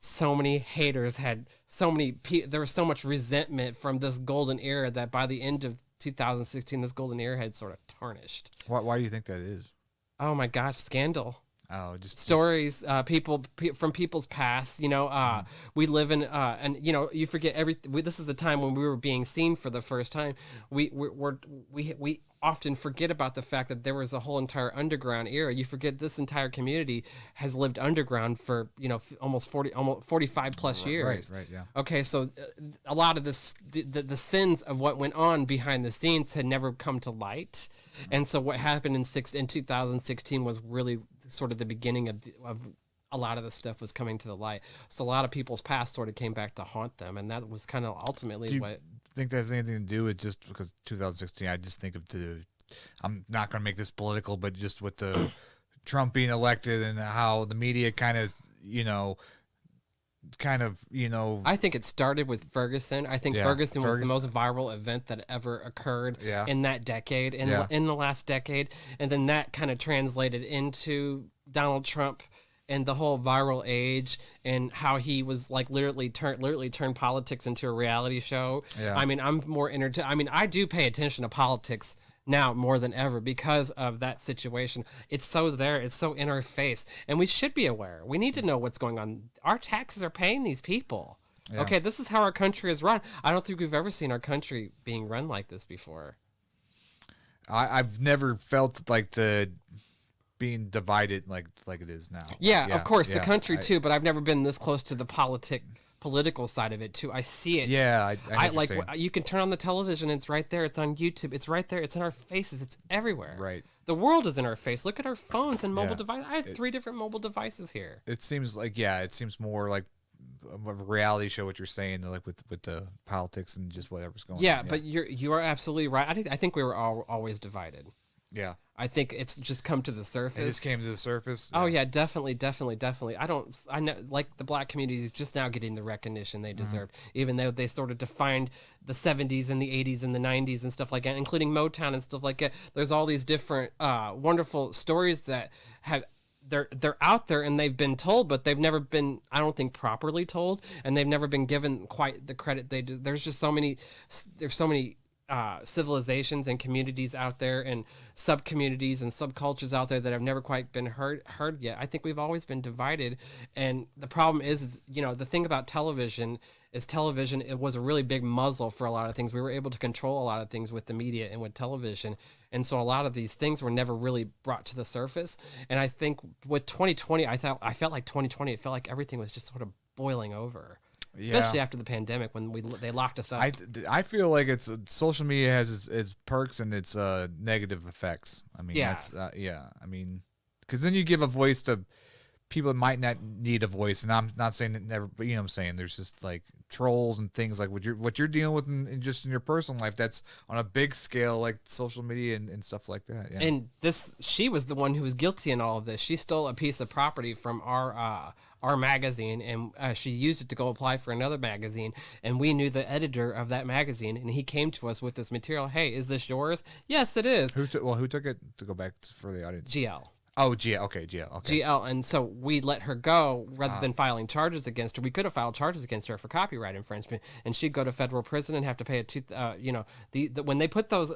So many haters there was so much resentment from this golden era that by the end of 2016, this golden era had sort of tarnished. Why do you think that is? Oh my gosh, scandal. Oh, just stories, people from people's past. We live in, and you forget this is the time when we were being seen for the first time. We often forget about the fact that there was a whole entire underground era. You forget this entire community has lived underground for almost 45 plus years. Right, yeah. Okay, so a lot of this, the sins of what went on behind the scenes had never come to light, and so what happened in 2016 was really sort of the beginning of a lot of the stuff was coming to the light. So a lot of people's past sort of came back to haunt them, and that was kind of ultimately what. Think that has anything to do with just because 2016? I just think of I'm not going to make this political, but just with the Trump being elected and how the media kind of I think it started with Ferguson. I think Ferguson was the most viral event that ever occurred in that decade, in the last decade, and then that kind of translated into Donald Trump and the whole viral age, and how he was like literally turned politics into a reality show. Yeah. I mean, I'm more entertained. I mean, I do pay attention to politics now more than ever because of that situation. It's so there. It's so in our face, and we should be aware. We need to know what's going on. Our taxes are paying these people. Yeah. Okay, this is how our country is run. I don't think we've ever seen our country being run like this before. I've never felt like being divided like it is now. Yeah, of course, the country too, but I've never been this close to the political side of it too. I see it. Yeah, I like you can turn on the television, it's right there. It's on YouTube. It's right there. It's in our faces. It's everywhere. Right. The world is in our face. Look at our phones and mobile devices. I have 3 different mobile devices here. It seems like it seems more like a reality show. What you're saying, like with the politics and just whatever's going on. Yeah, but you are absolutely right. I think we were always divided. Yeah. I think it's just come to the surface. It just came to the surface. Oh yeah, definitely. I know, like, the black community is just now getting the recognition they deserve, even though they sort of defined the 70s and the 80s and the 90s and stuff like that, including Motown and stuff like that. There's all these different wonderful stories that they're out there and they've been told, but they've never been, I don't think, properly told, and they've never been given quite the credit they do. There's so many civilizations and communities out there, and sub-communities and subcultures out there that have never quite been heard yet. I think we've always been divided, and the problem is the thing about television is it was a really big muzzle for a lot of things. We were able to control a lot of things with the media and with television, and so a lot of these things were never really brought to the surface. And I think with 2020, I felt like 2020, it felt like everything was just sort of boiling over. especially after the pandemic when they locked us up. I feel like it's social media has its perks and its negative effects. I mean, that's I mean, because then you give a voice to people that might not need a voice, and I'm not saying that never, but you know what I'm saying. There's just like trolls and things like what you're dealing with in just in your personal life. That's on a big scale, like social media and stuff like that. Yeah. And she was the one who was guilty in all of this. She stole a piece of property from our magazine, and she used it to go apply for another magazine. And we knew the editor of that magazine, and he came to us with this material. Hey, is this yours? Yes, it is. Who took it, to go back for the audience? GL. Oh, GL. Okay, GL. Okay. GL. And so we let her go rather than filing charges against her. We could have filed charges against her for copyright infringement, and she'd go to federal prison and have to pay when they put those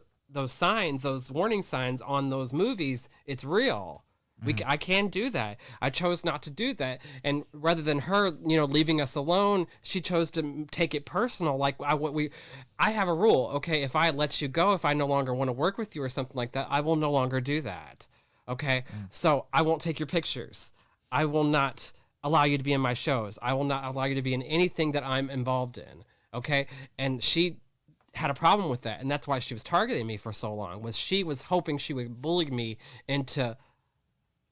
signs, those warning signs on those movies, it's real. I can do that. I chose not to do that, and rather than her, leaving us alone, she chose to take it personal. Like I have a rule. Okay, if I let you go, if I no longer want to work with you or something like that, I will no longer do that. Okay, so I won't take your pictures. I will not allow you to be in my shows. I will not allow you to be in anything that I'm involved in. Okay, and she had a problem with that, and that's why she was targeting me for so long. She was hoping she would bully me into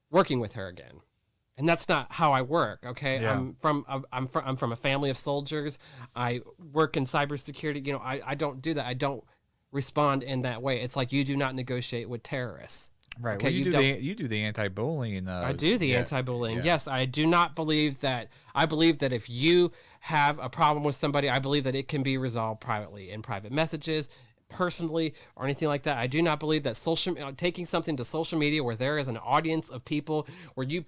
working with her again, and that's not how I work. Okay, Yeah. I'm from a family of soldiers. I work in cybersecurity. I don't do that. I don't respond in that way. It's like you do not negotiate with terrorists. Right. Okay, well, you do the anti-bullying. I do the anti-bullying. yeah. Yes, I do not believe that. I believe that if you have a problem with somebody, I believe that it can be resolved privately in private messages, personally, or anything like that. I do not believe that taking something to social media where there is an audience of people where you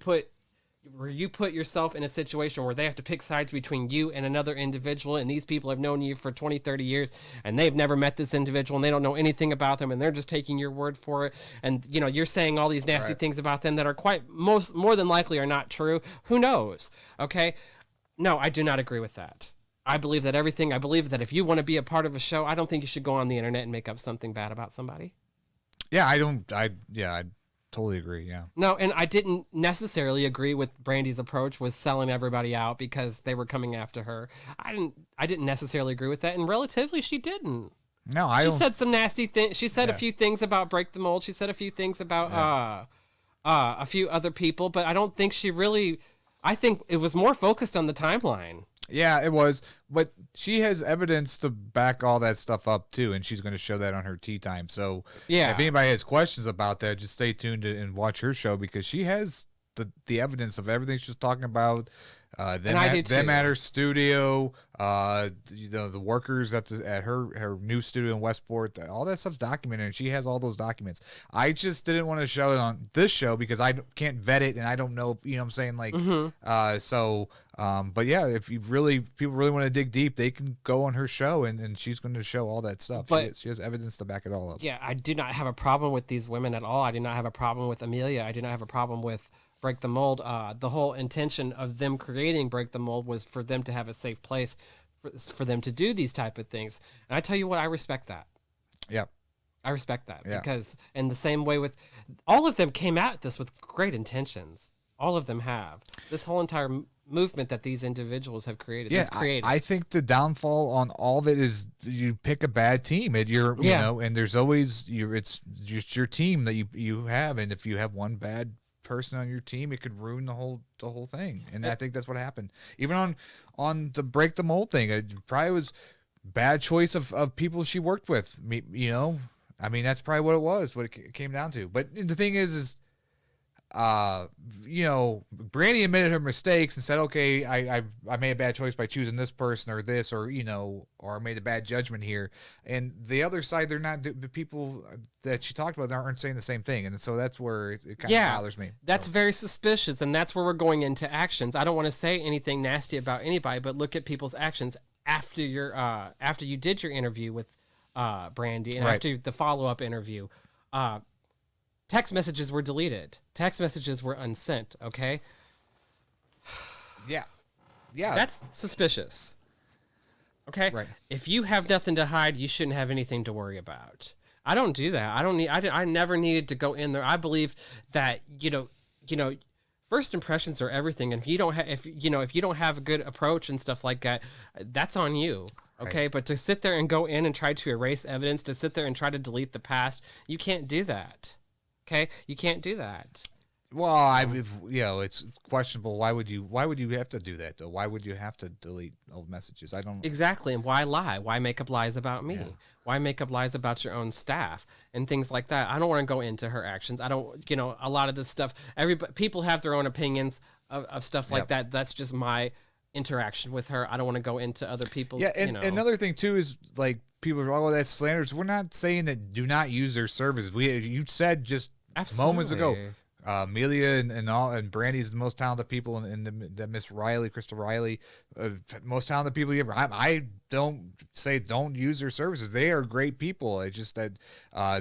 put yourself in a situation where they have to pick sides between you and another individual, and these people have known you for 20, 30 years, and they've never met this individual, and they don't know anything about them, and they're just taking your word for it, and you're saying all these nasty things about them that are more than likely are not true. Who knows? Okay? No, I do not agree with that. I believe that if you want to be a part of a show, I don't think you should go on the internet and make up something bad about somebody. Yeah, I totally agree. Yeah. No, and I didn't necessarily agree with Brandy's approach with selling everybody out because they were coming after her. I didn't necessarily agree with that, and relatively she didn't. No, She said some nasty things. She said a few things about Break the Mold. She said a few things about a few other people, but I don't think she really. I think it was more focused on the timeline. Yeah, it was, but she has evidence to back all that stuff up too, and she's going to show that on her tea time. So, yeah, if anybody has questions about that, just stay tuned and watch her show because she has the evidence of everything she's talking about. Them at her studio, the workers at her new studio in Westport, all that stuff's documented, and she has all those documents. I just didn't want to show it on this show because I can't vet it, and I don't know if, what I'm saying, like, but yeah, if people really want to dig deep, they can go on her show, and she's going to show all that stuff. But she has evidence to back it all up. Yeah, I do not have a problem with these women at all. I do not have a problem with Amelia. I do not have a problem with Break the Mold. The whole intention of them creating Break the Mold was for them to have a safe place for them to do these type of things. And I tell you what, I respect that. Yeah. I respect that because in the same way with all of them came at this with great intentions. All of them have. This whole entire movement that these individuals have created. Yeah, I think the downfall on all of it is you pick a bad team and and there's always it's just your team that you have, and if you have one bad person on your team, it could ruin the whole thing. And I think that's what happened. Even on the Break the Mold thing, it probably was bad choice of people she worked with. I mean, that's probably what it was, what it came down to. But the thing is Brandy admitted her mistakes and said, okay, I made a bad choice by choosing this person or this, or I made a bad judgment here. And the other side, they're not, the people that she talked about aren't saying the same thing. And so that's where it kind of bothers me. That's very suspicious. And that's where we're going into actions. I don't want to say anything nasty about anybody, but look at people's actions after you did your interview with Brandy and after the follow-up interview. Text messages were deleted. Text messages were unsent, okay? Yeah. That's suspicious. Okay? Right. If you have nothing to hide, you shouldn't have anything to worry about. I don't do that. I never needed to go in there. I believe that, first first impressions are everything. And if you don't have, if you don't have a good approach and stuff like that, that's on you. Okay. Right. But to sit there and go in and try to erase evidence, to sit there and try to delete the past, you can't do that. Okay. You can't do that. Well, it's questionable. Why would you have to do that though? Why would you have to delete old messages? I don't exactly. And why lie? Why make up lies about me? Yeah. Why make up lies about your own staff and things like that? I don't want to go into her actions. I don't, a lot of this stuff. People have their own opinions of stuff like that. That's just my interaction with her. I don't want to go into other people's. Yeah, and another thing too is like people are, oh, that's slanders. We're not saying that do not use their services. You said just moments ago. Amelia and Brandy's the most talented people, and the Miss Riley, Crystal Riley, most talented people you ever. I don't say don't use their services. They are great people. It's just that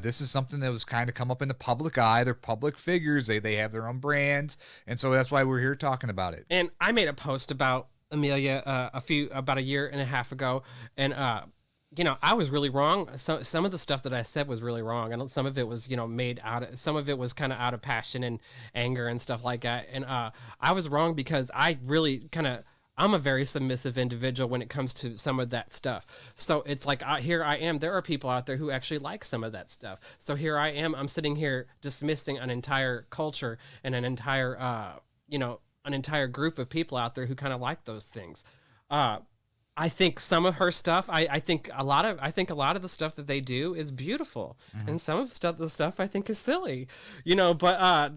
this is something that was kind of come up in the public eye. They're public figures. They have their own brands, and so that's why we're here talking about it. And I made a post about Amelia about a year and a half ago, and I was really wrong. Some of the stuff that I said was really wrong, and some of it was, some of it was kind of out of passion and anger and stuff like that. And I was wrong because I really I'm a very submissive individual when it comes to some of that stuff. So it's like, here I am. There are people out there who actually like some of that stuff. So here I am. I'm sitting here dismissing an entire culture and an entire, an entire group of people out there who kind of like those things. I think some of her stuff, I think a lot of the stuff that they do is beautiful, and some of the stuff I think is silly, but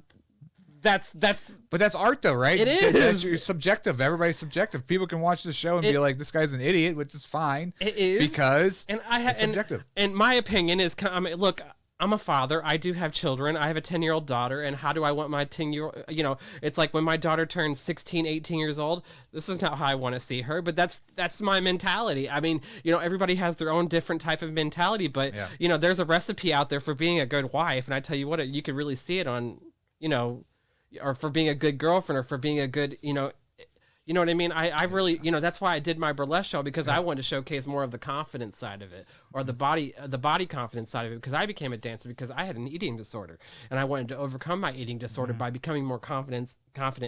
that's art though, right? It is. That's subjective. Everybody's subjective. People can watch the show and be like, this guy's an idiot, which is fine. It is because it's subjective. And my opinion is, look, I'm a father. I do have children. I have a 10-year-old daughter. And how do I want my 10-year-old, it's like when my daughter turns 16, 18 years old, this is not how I want to see her, but that's my mentality. I mean, everybody has their own different type of mentality, but there's a recipe out there for being a good wife. And I tell you what, you could really see it on, or for being a good girlfriend, or for being a good, you know what I mean? I really, that's why I did my burlesque show, because I wanted to showcase more of the confidence side of it, or the body confidence side of it, because I became a dancer because I had an eating disorder, and I wanted to overcome my eating disorder by becoming more confident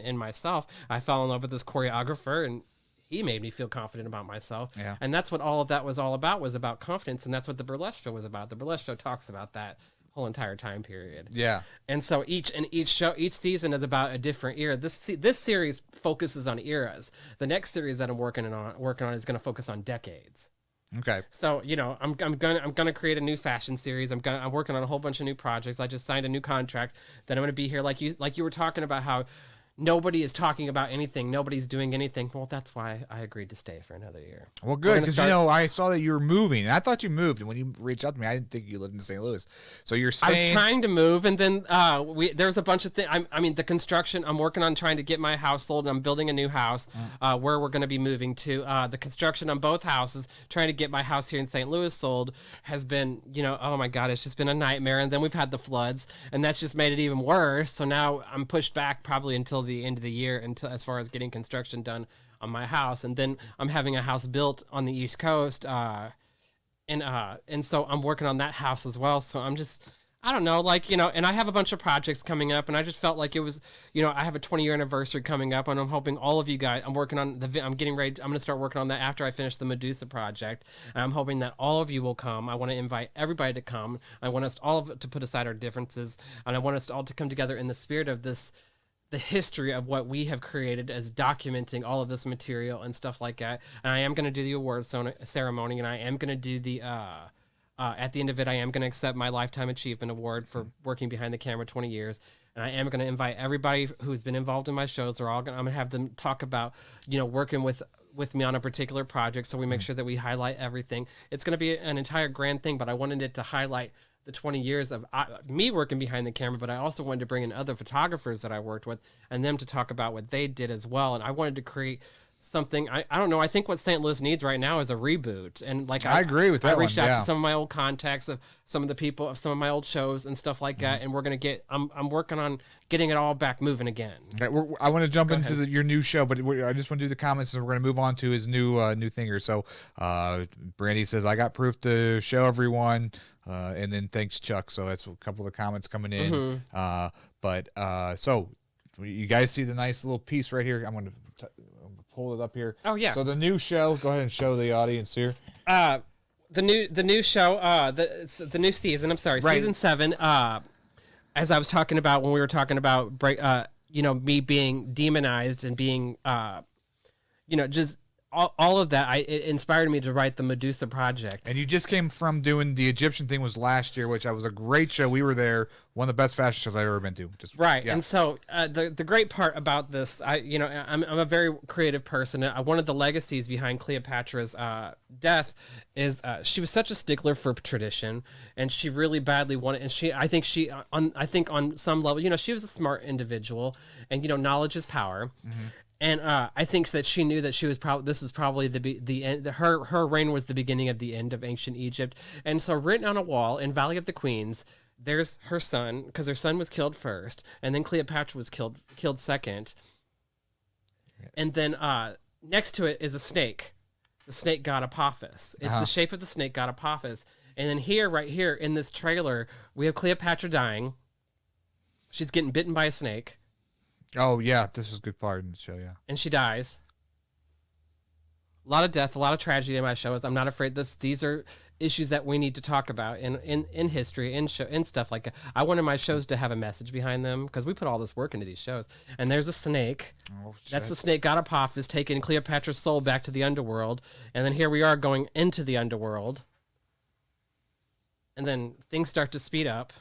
in myself. I fell in love with this choreographer, and he made me feel confident about myself. Yeah. And that's what all of that was all about, was about confidence, and that's what the burlesque show was about. The burlesque show talks about that whole entire time period. Yeah. And so each season is about a different era. This series focuses on eras. The next series that I'm working on is going to focus on decades. Okay. So, I'm gonna create a new fashion series. I'm working on a whole bunch of new projects. I just signed a new contract that I'm going to be here, like you were talking about how nobody is talking about anything. Nobody's doing anything. Well, that's why I agreed to stay for another year. Well, good, because I saw that you were moving, and I thought you moved. And when you reached out to me, I didn't think you lived in St. Louis. So you're staying. I was trying to move, and then there's a bunch of things. The construction. I'm working on trying to get my house sold, and I'm building a new house where we're going to be moving to. The construction on both houses, trying to get my house here in St. Louis sold, has been, oh my God, it's just been a nightmare. And then we've had the floods, and that's just made it even worse. So now I'm pushed back probably until the end of the year, until as far as getting construction done on my house. And then I'm having a house built on the East Coast, and so I'm working on that house as well. So I'm just, I don't know, and I have a bunch of projects coming up, and I just felt like it was, I have a 20-year anniversary coming up, and I'm hoping all of you guys, I'm getting ready, I'm going to start working on that after I finish the Medusa project, and I'm hoping that all of you will come. I want to invite everybody to come. I want us all to put aside our differences, and I want us all to come together in the spirit of the history of what we have created, as documenting all of this material and stuff like that. And I am going to do the awards ceremony, and I am going to do the, at the end of it, I am going to accept my Lifetime Achievement Award for working behind the camera 20 years. And I am going to invite everybody who's been involved in my shows. I'm going to have them talk about, working with me on a particular project. So we make sure that we highlight everything. It's going to be an entire grand thing, but I wanted it to highlight the 20 years of me working behind the camera, but I also wanted to bring in other photographers that I worked with and them to talk about what they did as well. And I wanted to create something. I don't know. I think what St. Louis needs right now is a reboot. And I agree with that. I reached out to some of my old contacts of some of the people of some of my old shows and stuff like that. And we're going to I'm working on getting it all back moving again. Okay, I want to jump into your new show, but I just want to do the comments, and we're going to move on to his new thinger. So Brandy says, I got proof to show everyone. And then thanks, Chuck. So that's a couple of the comments coming in. So you guys see the nice little piece right here? I'm going to pull it up here. Oh, yeah. So the new show, go ahead and show the audience here. The new show, the new season. I'm sorry, Right. season 7. As I was talking about when we were talking about me being demonized and being just all of that, it inspired me to write the Medusa Project. And you just came from doing the Egyptian thing was last year, which was a great show. We were there, one of the best fashion shows I've ever been to. Just Right, yeah. and so the great part about this, I'm a very creative person. One of the legacies behind Cleopatra's death is she was such a stickler for tradition, and she really badly wanted. And I think on some level, she was a smart individual, and knowledge is power. Mm-hmm. And I think that she knew that this was probably the end. Her reign was the beginning of the end of ancient Egypt. And so, written on a wall in Valley of the Queens, there's her son, because her son was killed first, and then Cleopatra was killed second. And then next to it is a snake, the snake god Apophis. It's the shape of the snake god Apophis. And then right here in this trailer, we have Cleopatra dying. She's getting bitten by a snake. Oh yeah, this is a good part in the show. Yeah, and she dies. A lot of death, a lot of tragedy in my shows. I'm not afraid. These are issues that we need to talk about in history, in stuff like that. I wanted my shows to have a message behind them because we put all this work into these shows. And there's a snake. Oh, shit. That's the snake god Apophis taking Cleopatra's soul back to the underworld. And then here we are going into the underworld. And then things start to speed up.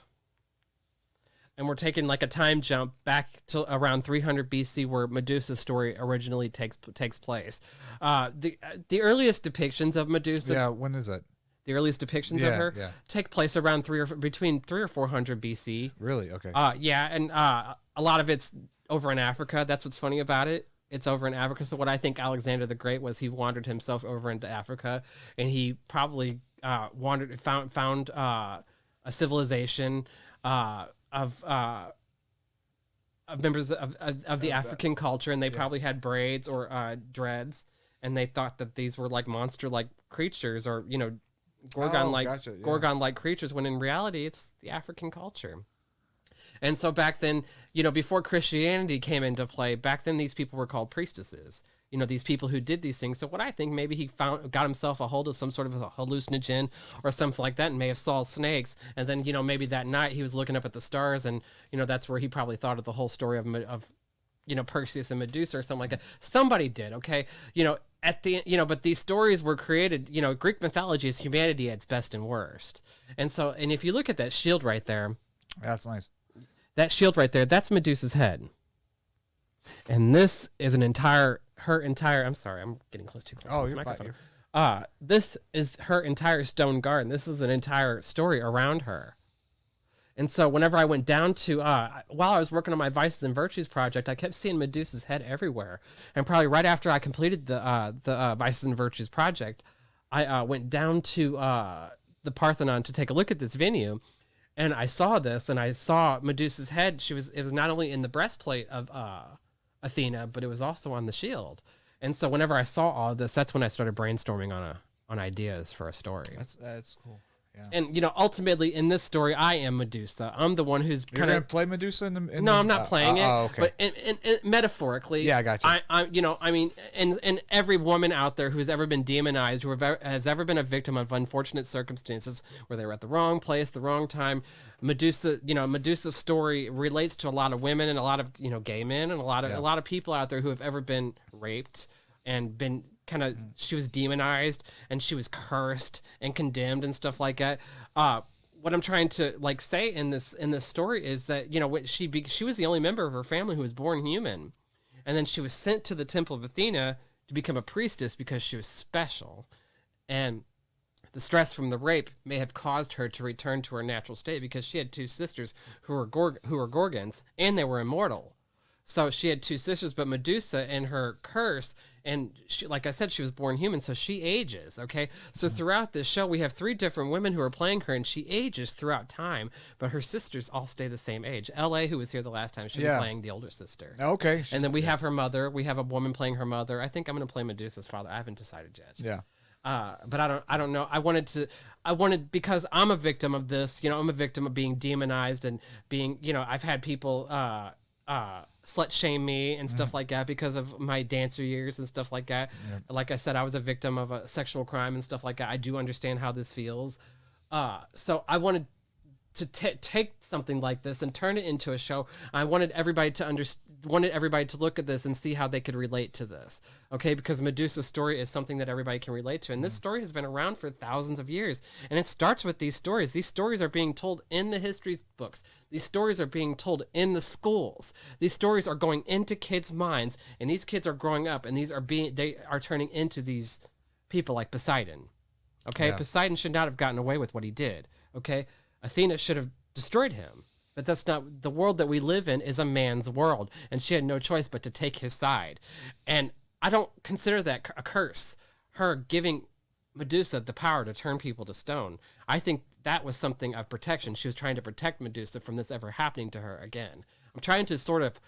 And we're taking like a time jump back to around 300 BC, where Medusa's story originally takes place. The earliest depictions of Medusa, yeah. When is that? the earliest depictions of her, take place around between 300 or 400 BC. Really? Okay. Yeah, and a lot of it's over in Africa. That's what's funny about it. It's over in Africa. So what I think Alexander the Great was, he wandered himself over into Africa, and he probably found a civilization of members of the African culture, and they probably had braids or dreads, and they thought that these were like monster-like creatures, or Gorgon-like creatures, when in reality it's the African culture. And so back then, before Christianity came into play, back then these people were called priestesses. These people who did these things. So what I think, maybe he got himself a hold of some sort of a hallucinogen or something like that, and may have saw snakes. And then, maybe that night he was looking up at the stars, and, that's where he probably thought of the whole story of Perseus and Medusa or something like that. Somebody did, okay? At the but these stories were created, Greek mythology is humanity at its best and worst. And if you look at that shield right there, that's nice. That shield right there, that's Medusa's head. And this is her entire, I'm sorry, I'm getting too close to this microphone. This is her entire stone garden. This is an entire story around her. And so whenever I went down to, while I was working on my Vices and Virtues project, I kept seeing Medusa's head everywhere. And probably right after I completed the Vices and Virtues project, I went down to the Parthenon to take a look at this venue. And I saw this, and I saw Medusa's head. It was not only in the breastplate of Athena, but it was also on the shield. And so whenever I saw all of this, that's when I started brainstorming on ideas for a story. That's cool. Yeah. And ultimately in this story, I am Medusa. I'm the one who's kind of play Medusa in the. No, I'm not playing it. Oh, okay. But in metaphorically, yeah, I got you. And every woman out there who's ever been demonized, has ever been a victim of unfortunate circumstances where they were at the wrong place, the wrong time. Medusa's story relates to a lot of women and a lot of gay men and a lot of people out there who have ever been raped and been she was demonized and she was cursed and condemned and stuff like that. What I'm trying to say in this story is that she was the only member of her family who was born human, and then she was sent to the Temple of Athena to become a priestess because she was special, and the stress from the rape may have caused her to return to her natural state, because she had two sisters who were Gorgons, and they were immortal. So she had two sisters, but Medusa and her curse, and she, like I said, she was born human, so she ages, okay? So throughout this show, we have 3 different women who are playing her, and she ages throughout time, but her sisters all stay the same age. L.A., who was here the last time, she's playing the older sister. Okay. And then we have her mother. We have a woman playing her mother. I think I'm going to play Medusa's father. I haven't decided yet. Yeah. But I don't know. Because I'm a victim of this, I'm a victim of being demonized and being, I've had people, slut shame me and stuff like that because of my dancer years and stuff like that. Like I said, I was a victim of a sexual crime and stuff like that. I do understand how this feels. So I wanted to take something like this and turn it into a show. I wanted everybody to look at this and see how they could relate to this. Okay, because Medusa's story is something that everybody can relate to, and this story has been around for thousands of years. And it starts with these stories. These stories are being told in the history books. These stories are being told in the schools. These stories are going into kids' minds, and these kids are growing up, and they are turning into these people like Poseidon. Okay, Poseidon should not have gotten away with what he did. Okay. Athena should have destroyed him, but that's not the world that we live in. Is a man's world, and she had no choice but to take his side. And I don't consider that a curse, her giving Medusa the power to turn people to stone. I think that was something of protection. She was trying to protect Medusa from this ever happening to her again. I'm trying to sort of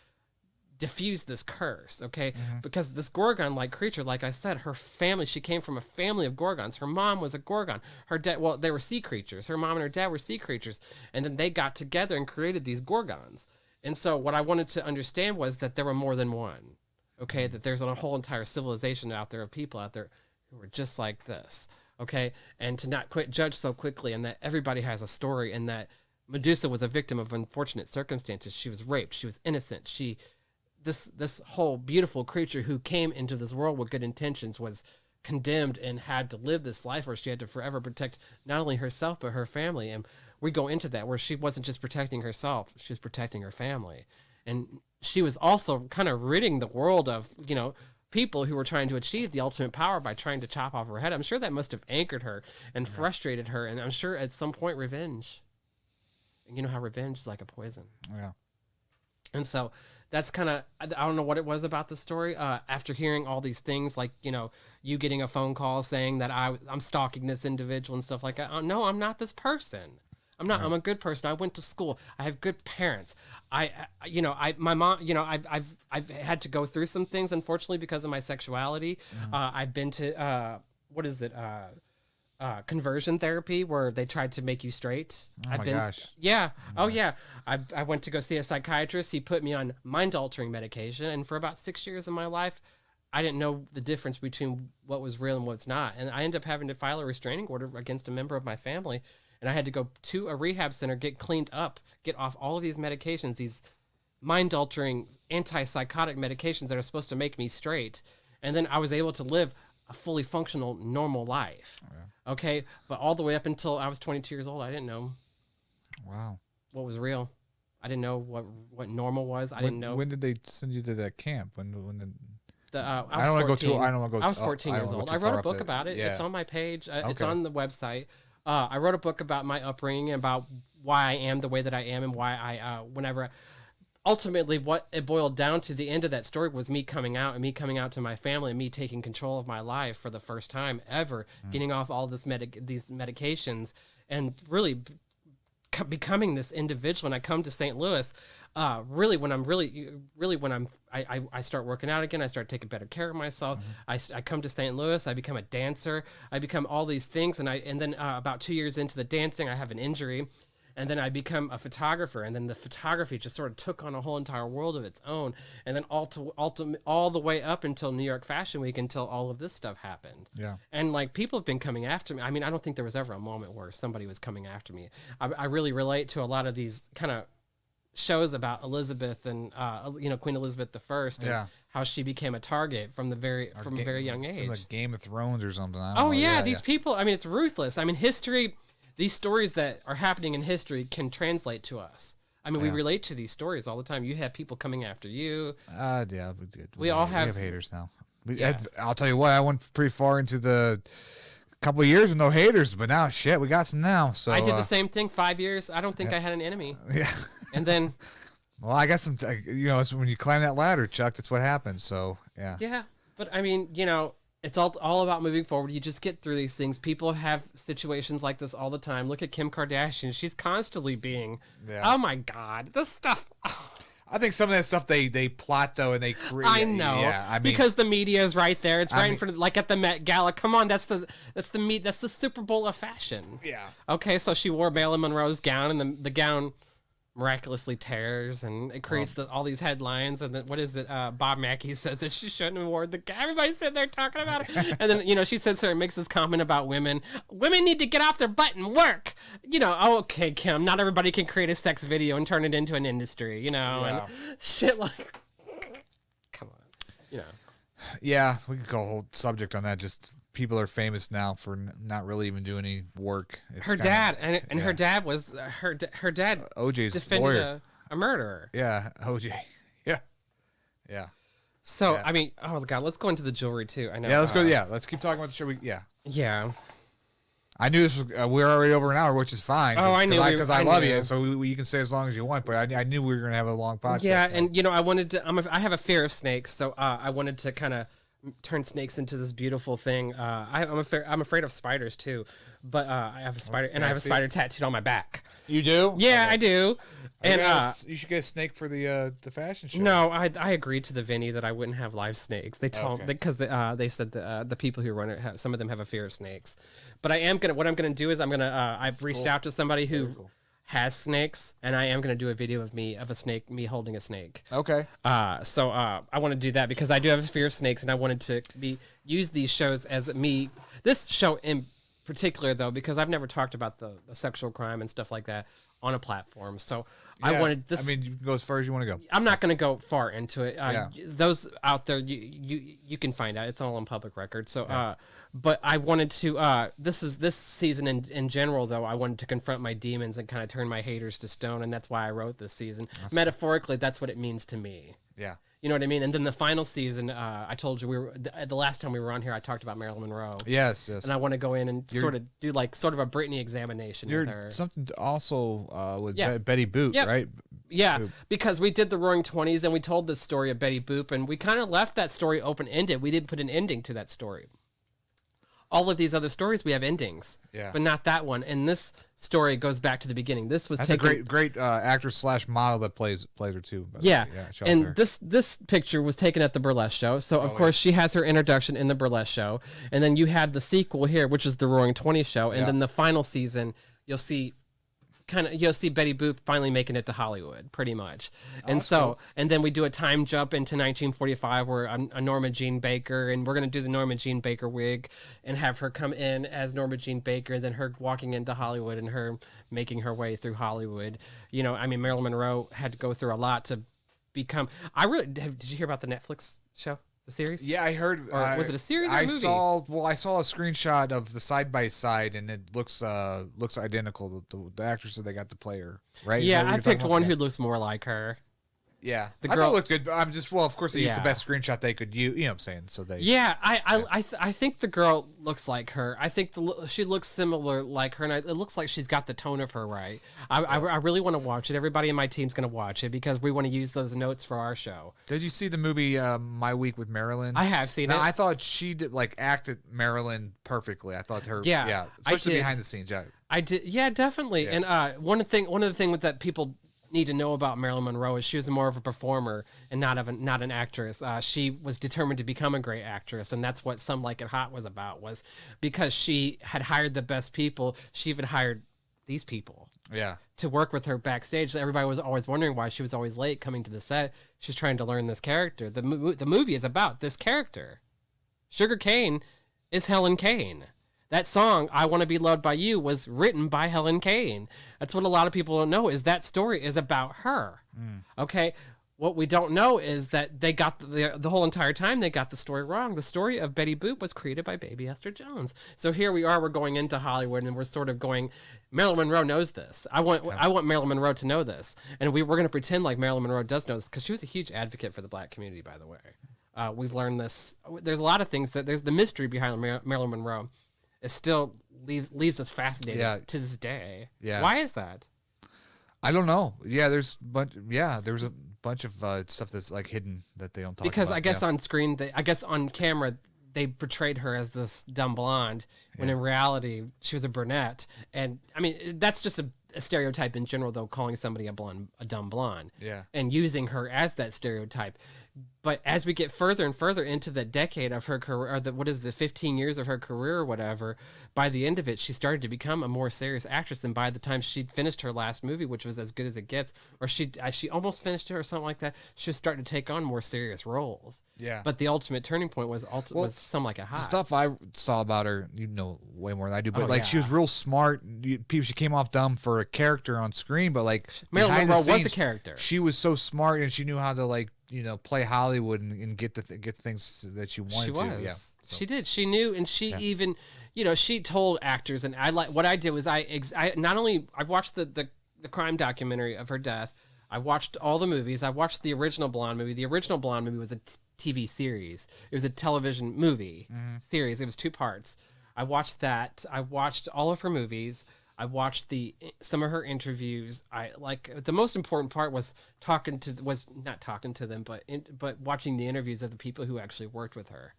diffuse this curse, okay? Because this Gorgon-like creature, like I said, her family, she came from a family of Gorgons. Her mom was a Gorgon. Her dad, well, they were sea creatures. Her mom and her dad were sea creatures. And then they got together and created these Gorgons. And so what I wanted to understand was that there were more than one, okay? That there's a whole entire civilization out there of people out there who were just like this, okay? And to not quit judge so quickly, and that everybody has a story, and that Medusa was a victim of unfortunate circumstances. She was raped. She was innocent. This whole beautiful creature who came into this world with good intentions was condemned and had to live this life where she had to forever protect not only herself but her family. And we go into that where she wasn't just protecting herself, she was protecting her family. And she was also kind of ridding the world of, people who were trying to achieve the ultimate power by trying to chop off her head. I'm sure that must have anchored her and frustrated her. And I'm sure at some point revenge. And you know how revenge is like a poison. Yeah. And so that's kind of, I don't know what it was about the story. After hearing all these things, like, you getting a phone call saying that I'm stalking this individual and stuff like that. No, I'm not this person. I'm not. Right. I'm a good person. I went to school. I have good parents. My mom, I've had to go through some things, unfortunately, because of my sexuality. I've been to, conversion therapy where they tried to make you straight. Oh my gosh. Yeah. Oh yeah. I went to go see a psychiatrist. He put me on mind altering medication. And for about 6 years of my life, I didn't know the difference between what was real and what's not. And I ended up having to file a restraining order against a member of my family. And I had to go to a rehab center, get cleaned up, get off all of these medications, these mind altering antipsychotic medications that are supposed to make me straight. And then I was able to live a fully functional, normal life. Yeah. Okay. But all the way up until I was 22 years old, I didn't know. Wow. What was real. I didn't know what normal was. I didn't know. When did they send you to that camp? I don't want to go. I was 14 years old. I wrote a book about it. Yeah. It's on my page. Okay. It's on the website. I wrote a book about my upbringing, about why I am the way that I am, and why I, ultimately what it boiled down to, the end of that story was me coming out to my family and me taking control of my life for the first time ever, getting off all these medications and really becoming this individual. And I come to St. Louis, I start working out again. I start taking better care of myself. I come to St. Louis. I become a dancer. I become all these things. And then about 2 years into the dancing, I have an injury. And then I become a photographer. And then the photography just sort of took on a whole entire world of its own. And then all the way up until New York Fashion Week, until all of this stuff happened. Yeah. And like, people have been coming after me. I mean, I don't think there was ever a moment where somebody was coming after me. I really relate to a lot of these kind of shows about Elizabeth and Queen Elizabeth I and how she became a target from a very young age. Like Game of Thrones or something. These people. I mean, it's ruthless. I mean, history. These stories that are happening in history can translate to us. I mean, we relate to these stories all the time. You have people coming after you. We have haters now. I'll tell you what. I went pretty far into the couple of years with no haters, but now shit, we got some now. So I did the same thing. 5 years. I don't think I had an enemy. Yeah. And then, well, I got some. It's when you climb that ladder, Chuck. That's what happens. So yeah. Yeah, but I mean, it's all about moving forward. You just get through these things. People have situations like this all the time. Look at Kim Kardashian. She's constantly being, oh my God, this stuff. Oh. I think some of that stuff they plot though, and they create. I know, because the media is right there. It's right in front of, like at the Met Gala. Come on, that's the Super Bowl of fashion. Yeah. Okay, so she wore Marilyn Monroe's gown, and the gown miraculously tears, and it creates all these headlines. And then what is it? Bob Mackey says that she shouldn't award the. Everybody's sitting there talking about it, and then she sits there and makes this comment about women. Women need to get off their butt and work. Okay, Kim. Not everybody can create a sex video and turn it into an industry. And shit like. Come on. Yeah, we could go a whole subject on that. Just people are famous now for not really even doing any work. It's her dad her dad was her dad. OJ's defended lawyer. a murderer. Yeah, OJ. Yeah. So I mean, oh god, let's go into the jewelry too. I know. Yeah, let's go. Yeah, let's keep talking about the show. Yeah. I knew this was. We're already over an hour, which is fine. Oh, I knew because I love knew. you. So you can say as long as you want. But I knew we were gonna have a long podcast. Yeah, and I wanted to. I have a fear of snakes, so I wanted to kind of turn snakes into this beautiful thing. I'm afraid of spiders too, but I have a spider, and I have a spider tattooed on my back. You do? Yeah, okay. I do. And you should get a snake for the fashion show. No, I agreed to the Vinny that I wouldn't have live snakes. They told because they said the people who run it some of them have a fear of snakes. But what I'm gonna do is I've reached out to somebody who has snakes, and I am gonna do a video of me holding a snake. Okay. So I want to do that because I do have a fear of snakes, and I wanted to use these shows as me. This show in particular, though, because I've never talked about the sexual crime and stuff like that on a platform. So I wanted this. I mean, you can go as far as you want to go. I'm not going to go far into it. Those out there, you can find out. It's all on public record. So, but I wanted to. This season in general, though, I wanted to confront my demons and kind of turn my haters to stone, and that's why I wrote this season. Metaphorically, that's what it means to me. Yeah. You know what I mean? And then the final season, I told you the last time we were on here, I talked about Marilyn Monroe. Yes. And I want to go in and sort of do a Britney examination with her. Something also with Betty Boop, right? Yeah, Boop. because we did the Roaring Twenties and we told this story of Betty Boop, and we kind of left that story open-ended. We didn't put an ending to that story. All of these other stories, we have endings, but not that one. And this story goes back to the beginning. This was a great actress / model that plays her too. Yeah, and this picture was taken at the burlesque show. So of course she has her introduction in the burlesque show, and then you had the sequel here, which is the Roaring Twenties show, and then the final season you'll see Betty Boop finally making it to Hollywood, pretty much. And and then we do a time jump into 1945 where a Norma Jean Baker, and we're going to do the Norma Jean Baker wig and have her come in as Norma Jean Baker, and then her walking into Hollywood and her making her way through Hollywood. Marilyn Monroe had to go through a lot to become. Did you hear about the Netflix show? The series? Yeah, I heard. Was it a series or a movie? I saw a screenshot of the side by side, and it looks identical. The actress that they got to play her, right? Yeah, I picked one who looks more like her. Yeah, the girl, I thought it looked good. I'm just of course they used the best screenshot they could use. You know what I'm saying? So they. Yeah, I think the girl looks like her. I think she looks similar like her, and it looks like she's got the tone of her right. I really want to watch it. Everybody in my team's gonna watch it because we want to use those notes for our show. Did you see the movie My Week with Marilyn? I have seen it. I thought she did acted Marilyn perfectly. I thought her. Yeah, especially behind the scenes. Yeah, I did. Yeah, definitely. Yeah. And one of the things that people need to know about Marilyn Monroe is she was more of a performer and not an actress. She was determined to become a great actress, and that's what Some Like It Hot was about. Was because she had hired the best people. She even hired these people. Yeah. To work with her backstage. Everybody was always wondering why she was always late coming to the set. She's trying to learn this character. The movie is about this character. Sugar Cane is Helen Kane. That song, I Want to Be Loved by You, was written by Helen Kane. That's what a lot of people don't know, is that story is about her. Okay? What we don't know is that they got the whole entire time they got the story wrong. The story of Betty Boop was created by Baby Esther Jones. So here we are, we're going into Hollywood, and we're sort of going, Marilyn Monroe knows this. I want Marilyn Monroe to know this. And we're going to pretend like Marilyn Monroe does know this, because she was a huge advocate for the black community, by the way. We've learned this. There's a lot of things there's the mystery behind Marilyn Monroe. It still leaves us fascinated to this day. Yeah. Why is that? I don't know. Yeah, there's a bunch of stuff that's hidden that they don't talk about. Because I guess on screen, on camera, they portrayed her as this dumb blonde, when in reality she was a brunette. And I mean, that's just a stereotype in general, though, calling somebody a dumb blonde. Yeah. And using her as that stereotype. But as we get further and further into the decade of her career, or the 15 years of her career or whatever, by the end of it, she started to become a more serious actress. And by the time she'd finished her last movie, which was As Good as It Gets, or she almost finished it or something like that, she was starting to take on more serious roles. Yeah. But the ultimate turning point was Some Like It Hot. The stuff I saw about her, you know way more than I do, but Oh, she was real smart. She came off dumb for a character on screen, but like Marilyn behind the Monroe was scenes, the character. She was so smart, and she knew how to play Hollywood and get the things that she wanted She was. to. Yeah, so. She did. She knew, and she even, she told actors, and what I did was I not only I watched the crime documentary of her death, I watched all the movies. I watched the original Blonde movie. The original Blonde movie was a TV series. It was a television movie series. It was 2 parts. I watched that. I watched all of her movies. I watched some of her interviews. The most important part was not talking to them, but watching the interviews of the people who actually worked with her,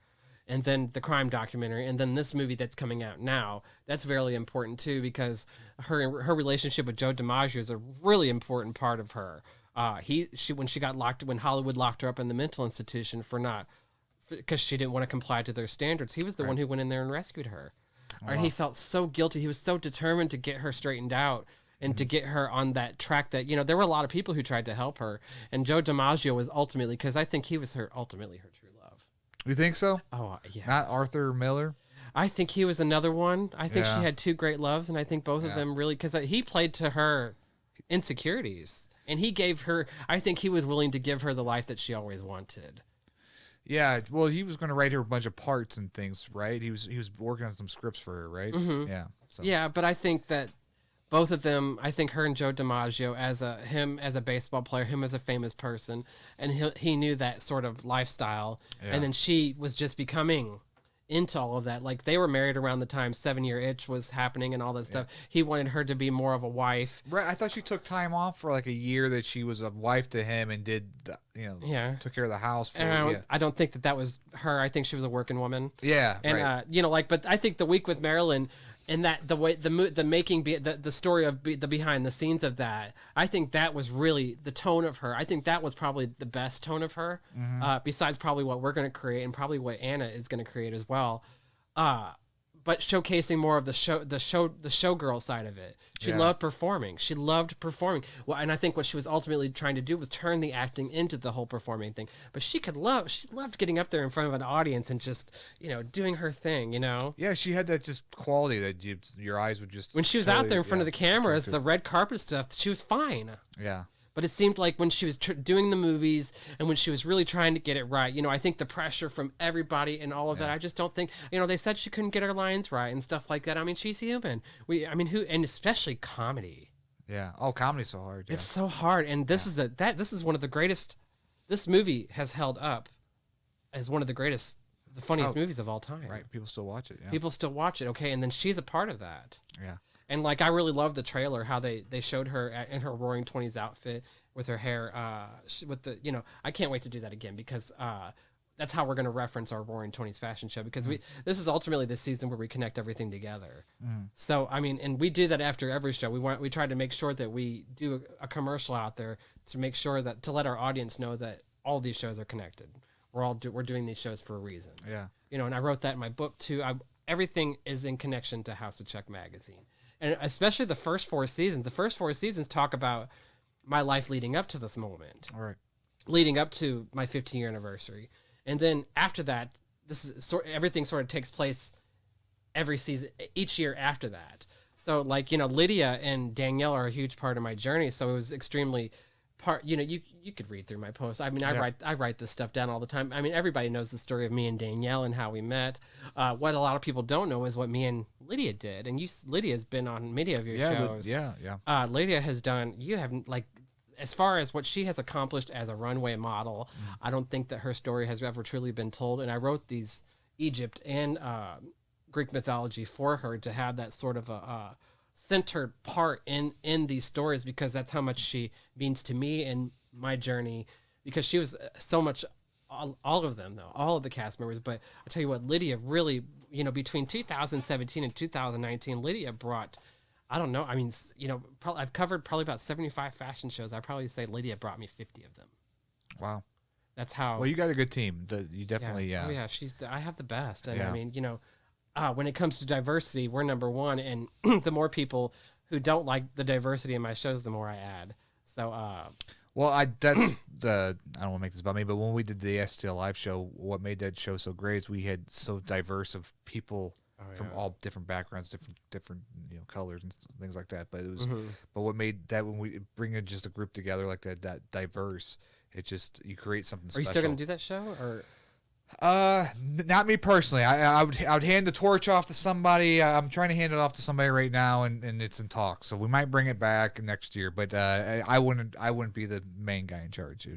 and then the crime documentary, and then this movie that's coming out now. That's very important too, because her relationship with Joe DiMaggio is a really important part of her. When Hollywood locked her up in the mental institution because she didn't want to comply to their standards, he was the one who went in there and rescued her. And he felt so guilty. He was so determined to get her straightened out and to get her on that track that, there were a lot of people who tried to help her. And Joe DiMaggio was ultimately, because I think he was ultimately her true love. You think so? Oh, yeah. Not Arthur Miller? I think he was another one. I think she had 2 great loves, and I think both of them really, because he played to her insecurities. And he gave her, I think he was willing to give her the life that she always wanted. Yeah, well, he was going to write her a bunch of parts and things, right? He was working on some scripts for her, right? Mm-hmm. Yeah. So. Yeah, but I think that both of them, I think her and Joe DiMaggio, him as a baseball player, him as a famous person, and he knew that sort of lifestyle, and then she was just becoming into all of that. Like, they were married around the time 7-Year Itch was happening and all that stuff. He wanted her to be more of a wife. Right. I thought she took time off for like a year that she was a wife to him and did, took care of the house. I don't think that was her. I think she was a working woman. Yeah. And, right. But I think The Week with Marilyn, and that the way the story of the behind the scenes of that, I think that was really the tone of her. I think that was probably the best tone of her, besides probably what we're going to create and probably what Anna is going to create as well. But showcasing more of the showgirl side of it. She loved performing. She loved performing. Well, and I think what she was ultimately trying to do was turn the acting into the whole performing thing. But she loved getting up there in front of an audience and just, doing her thing, Yeah, she had that just quality that your eyes would just. When she was out there in front of the cameras, the red carpet stuff, she was fine. Yeah. But it seemed like when she was doing the movies and when she was really trying to get it right, I think the pressure from everybody and all of that, I just don't think, they said she couldn't get her lines right and stuff like that. I mean, she's human. And especially comedy. Yeah. Oh, comedy's so hard. Yeah. It's so hard. And this is one of the greatest, this movie has held up as one of the funniest movies of all time. Right. People still watch it. Yeah. People still watch it. Okay. And then she's a part of that. Yeah. And I really love the trailer, how they showed her in her Roaring '20s outfit with her hair, with the, I can't wait to do that again because that's how we're going to reference our Roaring '20s fashion show, because this is ultimately the season where we connect everything together. So, and we do that after every show. We try to make sure that we do a commercial out there to make sure to let our audience know that all these shows are connected. We're doing these shows for a reason. Yeah. And I wrote that in my book too. Everything is in connection to House of Chuck magazine. And especially the first 4 seasons. The first 4 seasons talk about my life leading up to this moment. All right. Leading up to my 15-year anniversary. And then after that, everything sort of takes place every season, each year after that. So, Lydia and Danielle are a huge part of my journey. So it was extremely you could read through my posts. I mean, I write this stuff down all the time. I mean, everybody knows the story of me and Danielle and how we met. What a lot of people don't know is what me and Lydia did. And Lydia's been on many of your shows. Lydia has done. You haven't as far as what she has accomplished as a runway model. I don't think that her story has ever truly been told. And I wrote these Egypt and Greek mythology for her to have that sort of a centered part in these stories, because that's how much she means to me and my journey, because she was so much, all of them though, all of the cast members. But I'll tell you what, Lydia really, between 2017 and 2019, Lydia brought, I don't know, I mean, I've covered probably about 75 fashion shows. I'd probably say Lydia brought me 50 of them. Wow. That's how. Well, you got a good team. You definitely, yeah. yeah. Oh, yeah, I have the best. And Yeah. I mean, when it comes to diversity, we're number one. And the more people who don't like the diversity in my shows, the more I add. So, Well, I don't want to make this about me, but when we did the STL Live show, what made that show so great is we had so diverse of people from all different backgrounds, different colors and things like that. But it was, but what made that when we bring in just a group together like that diverse, it just you create something are special. you still gonna do that show or? Not me personally. I would hand the torch off to somebody. I'm trying to hand it off to somebody right now, and it's in talk. So we might bring it back next year. But I wouldn't be the main guy in charge.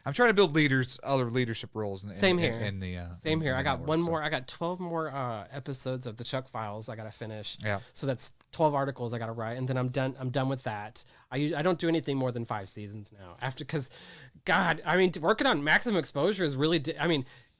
I'm trying to build other leadership roles. Same here. Same here. I got one more. I got 12 more episodes of the Chuck Files I got to finish. Yeah. So that's 12 articles I got to write, and then I'm done. I'm done with that. I don't do anything more than 5 seasons now. Because, God, I mean, working on Maximum Exposure is really.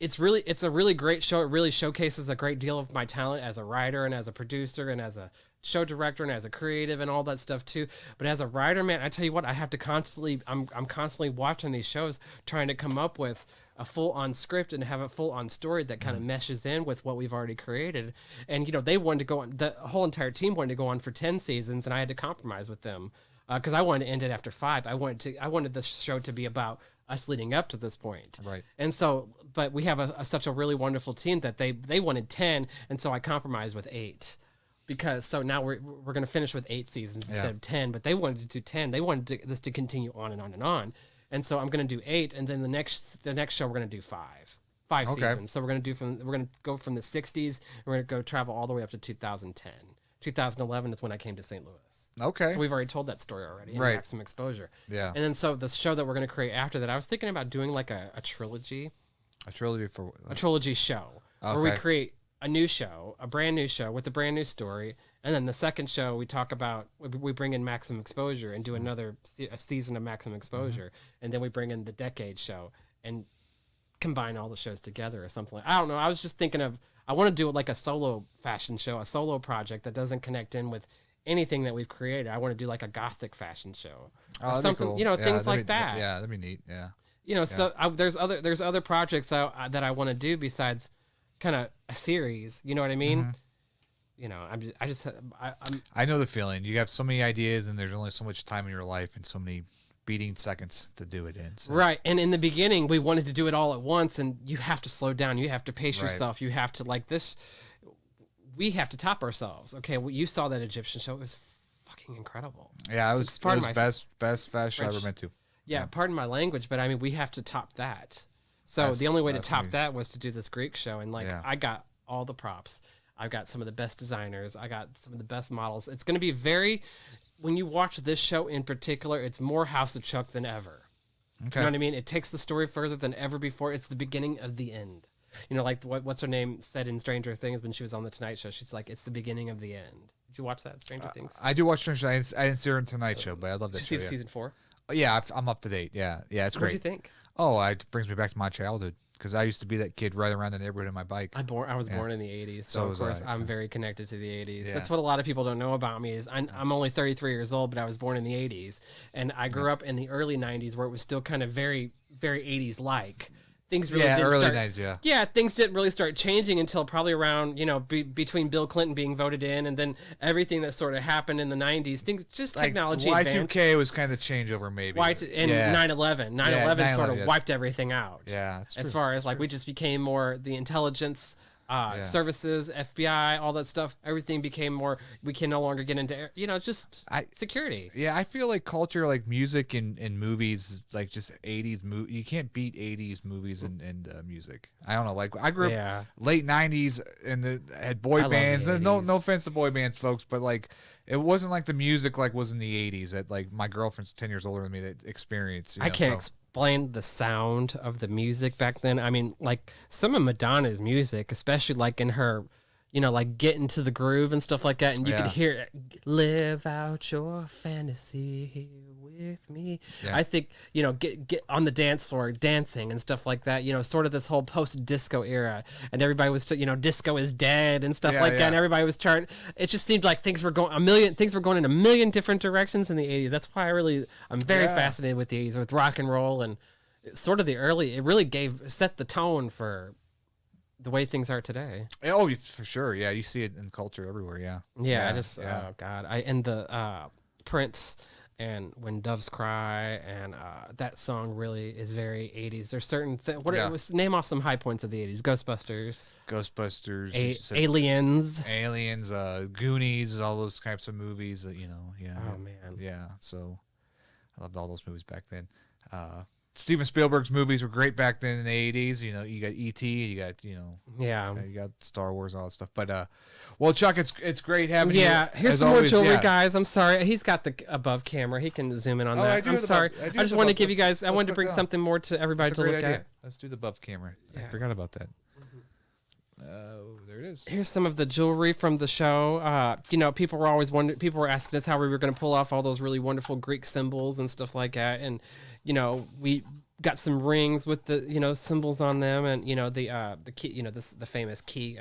It's a really great show. It really showcases a great deal of my talent as a writer and as a producer and as a show director and as a creative and all that stuff too. But as a writer, man, I tell you what, I have to I'm constantly watching these shows, trying to come up with a full-on script and have a full-on story that kind of meshes in with what we've already created. And they wanted to go on. The whole entire team wanted to go on for 10 seasons, and I had to compromise with them because I wanted to end it after 5. I wanted the show to be about us leading up to this point. Right. And so, but we have such a really wonderful team that they wanted 10, and so I compromised with 8. Because so now we're going to finish with 8 seasons instead of 10, but they wanted to do 10. They wanted this to continue on and on and on. And so I'm going to do 8, and then the next show we're going to do 5 seasons. So we're going to go from the 60s, and we're going to go travel all the way up to 2010. 2011 is when I came to St. Louis. Okay. So we've already told that story already. Right. Maximum Exposure. Yeah. And then so the show that we're going to create after that, I was thinking about doing like a trilogy. A trilogy for A trilogy show where we create a new show, a brand new show with a brand new story, and then the second show we talk about we bring in Maximum Exposure and do another a season of Maximum Exposure, and then we bring in the Decade show and combine all the shows together or something. I don't know. I was just thinking of I want to do it like a solo fashion show, a solo project that doesn't connect in with anything that we've created. I want to do like a gothic fashion show or something, cool. Things like that. Yeah, that'd be neat. Yeah. So there's other projects that I want to do besides kind of a series. You know what I mean? I know the feeling. You have so many ideas, and there's only so much time in your life, and so many beating seconds to do it in. So. Right. And in the beginning, we wanted to do it all at once, and you have to slow down. You have to pace yourself. You have to like this. We have to top ourselves. Okay, well, you saw that Egyptian show. It was fucking incredible. Yeah, it was best fast show I ever been to. Yeah, pardon my language, but I mean, we have to top that. So the only way to top that was to do this Greek show. And I got all the props. I've got some of the best designers. I got some of the best models. It's going to be when you watch this show in particular, it's more House of Chuck than ever. Okay. You know what I mean? It takes the story further than ever before. It's the beginning of the end. Like what's her name said in Stranger Things when she was on the Tonight Show. She's like, it's the beginning of the end. Did you watch that, Stranger Things? I do watch Stranger Things. I didn't see her in Tonight Show, but I love that show. Did you see season 4? Yeah, I'm up to date. Yeah, it's great. What do you think? Oh, it brings me back to my childhood because I used to be that kid riding around the neighborhood on my bike. I was born in the 80s, so of course I'm very connected to the 80s. Yeah. That's what a lot of people don't know about me is I'm only 33 years old, but I was born in the 80s, and I grew up in the early 90s where it was still kind of very, very 80s like. Things really didn't early start, 90s, yeah, things didn't really start changing until probably around, between Bill Clinton being voted in and then everything that sort of happened in the 90s. Things just technology advanced. Y2K was kind of changeover maybe. And 9/11. 9/11 sort of wiped everything out. Yeah, that's true. As far as we just became more the intelligence services, FBI, all that stuff, everything became more, we can no longer get into, security. Yeah, I feel like culture, like music and movies, like just 80s, you can't beat 80s movies and music. I don't know, like I grew up late 90s and had boy bands. No offense to boy bands, folks, but like it wasn't like the music like was in the 80s that like my girlfriend's 10 years older than me that experienced. I can't explain the sound of the music back then. I mean, like some of Madonna's music, especially like in her, like get into the groove and stuff like that, and you could hear it, live out your fantasy here with me. Yeah. I think, get on the dance floor dancing and stuff like that, sort of this whole post-disco era, and everybody was, disco is dead and stuff that, and everybody was charting. It just seemed like things were going in a million different directions in the 80s. That's why I'm very fascinated with the 80s, with rock and roll and sort of it really set the tone for the way things are today. Oh, for sure. Yeah, you see it in culture everywhere. Yeah. Yeah, oh God, and the Prince and When Doves Cry, and that song really is very 80s. There's certain it was, name off some high points of the 80s. Ghostbusters, Aliens, Goonies, all those types of movies. Yeah. Oh man. Yeah. So I loved all those movies back then. Steven Spielberg's movies were great back then in the 80s. You know, you got E.T., you got, you got Star Wars and all that stuff. But, well, Chuck, it's great having you. Yeah, here's some more jewelry, guys. I'm sorry. He's got the above camera. He can zoom in on that. I'm sorry. I just wanted to give you guys, I wanted to bring something more to everybody to look at. Let's do the above camera. Yeah. I forgot about that. There it is. Here's some of the jewelry from the show. People were always wondering, people were asking us how we were going to pull off all those really wonderful Greek symbols and stuff like that. And, we got some rings with the, symbols on them, and, the key, the famous key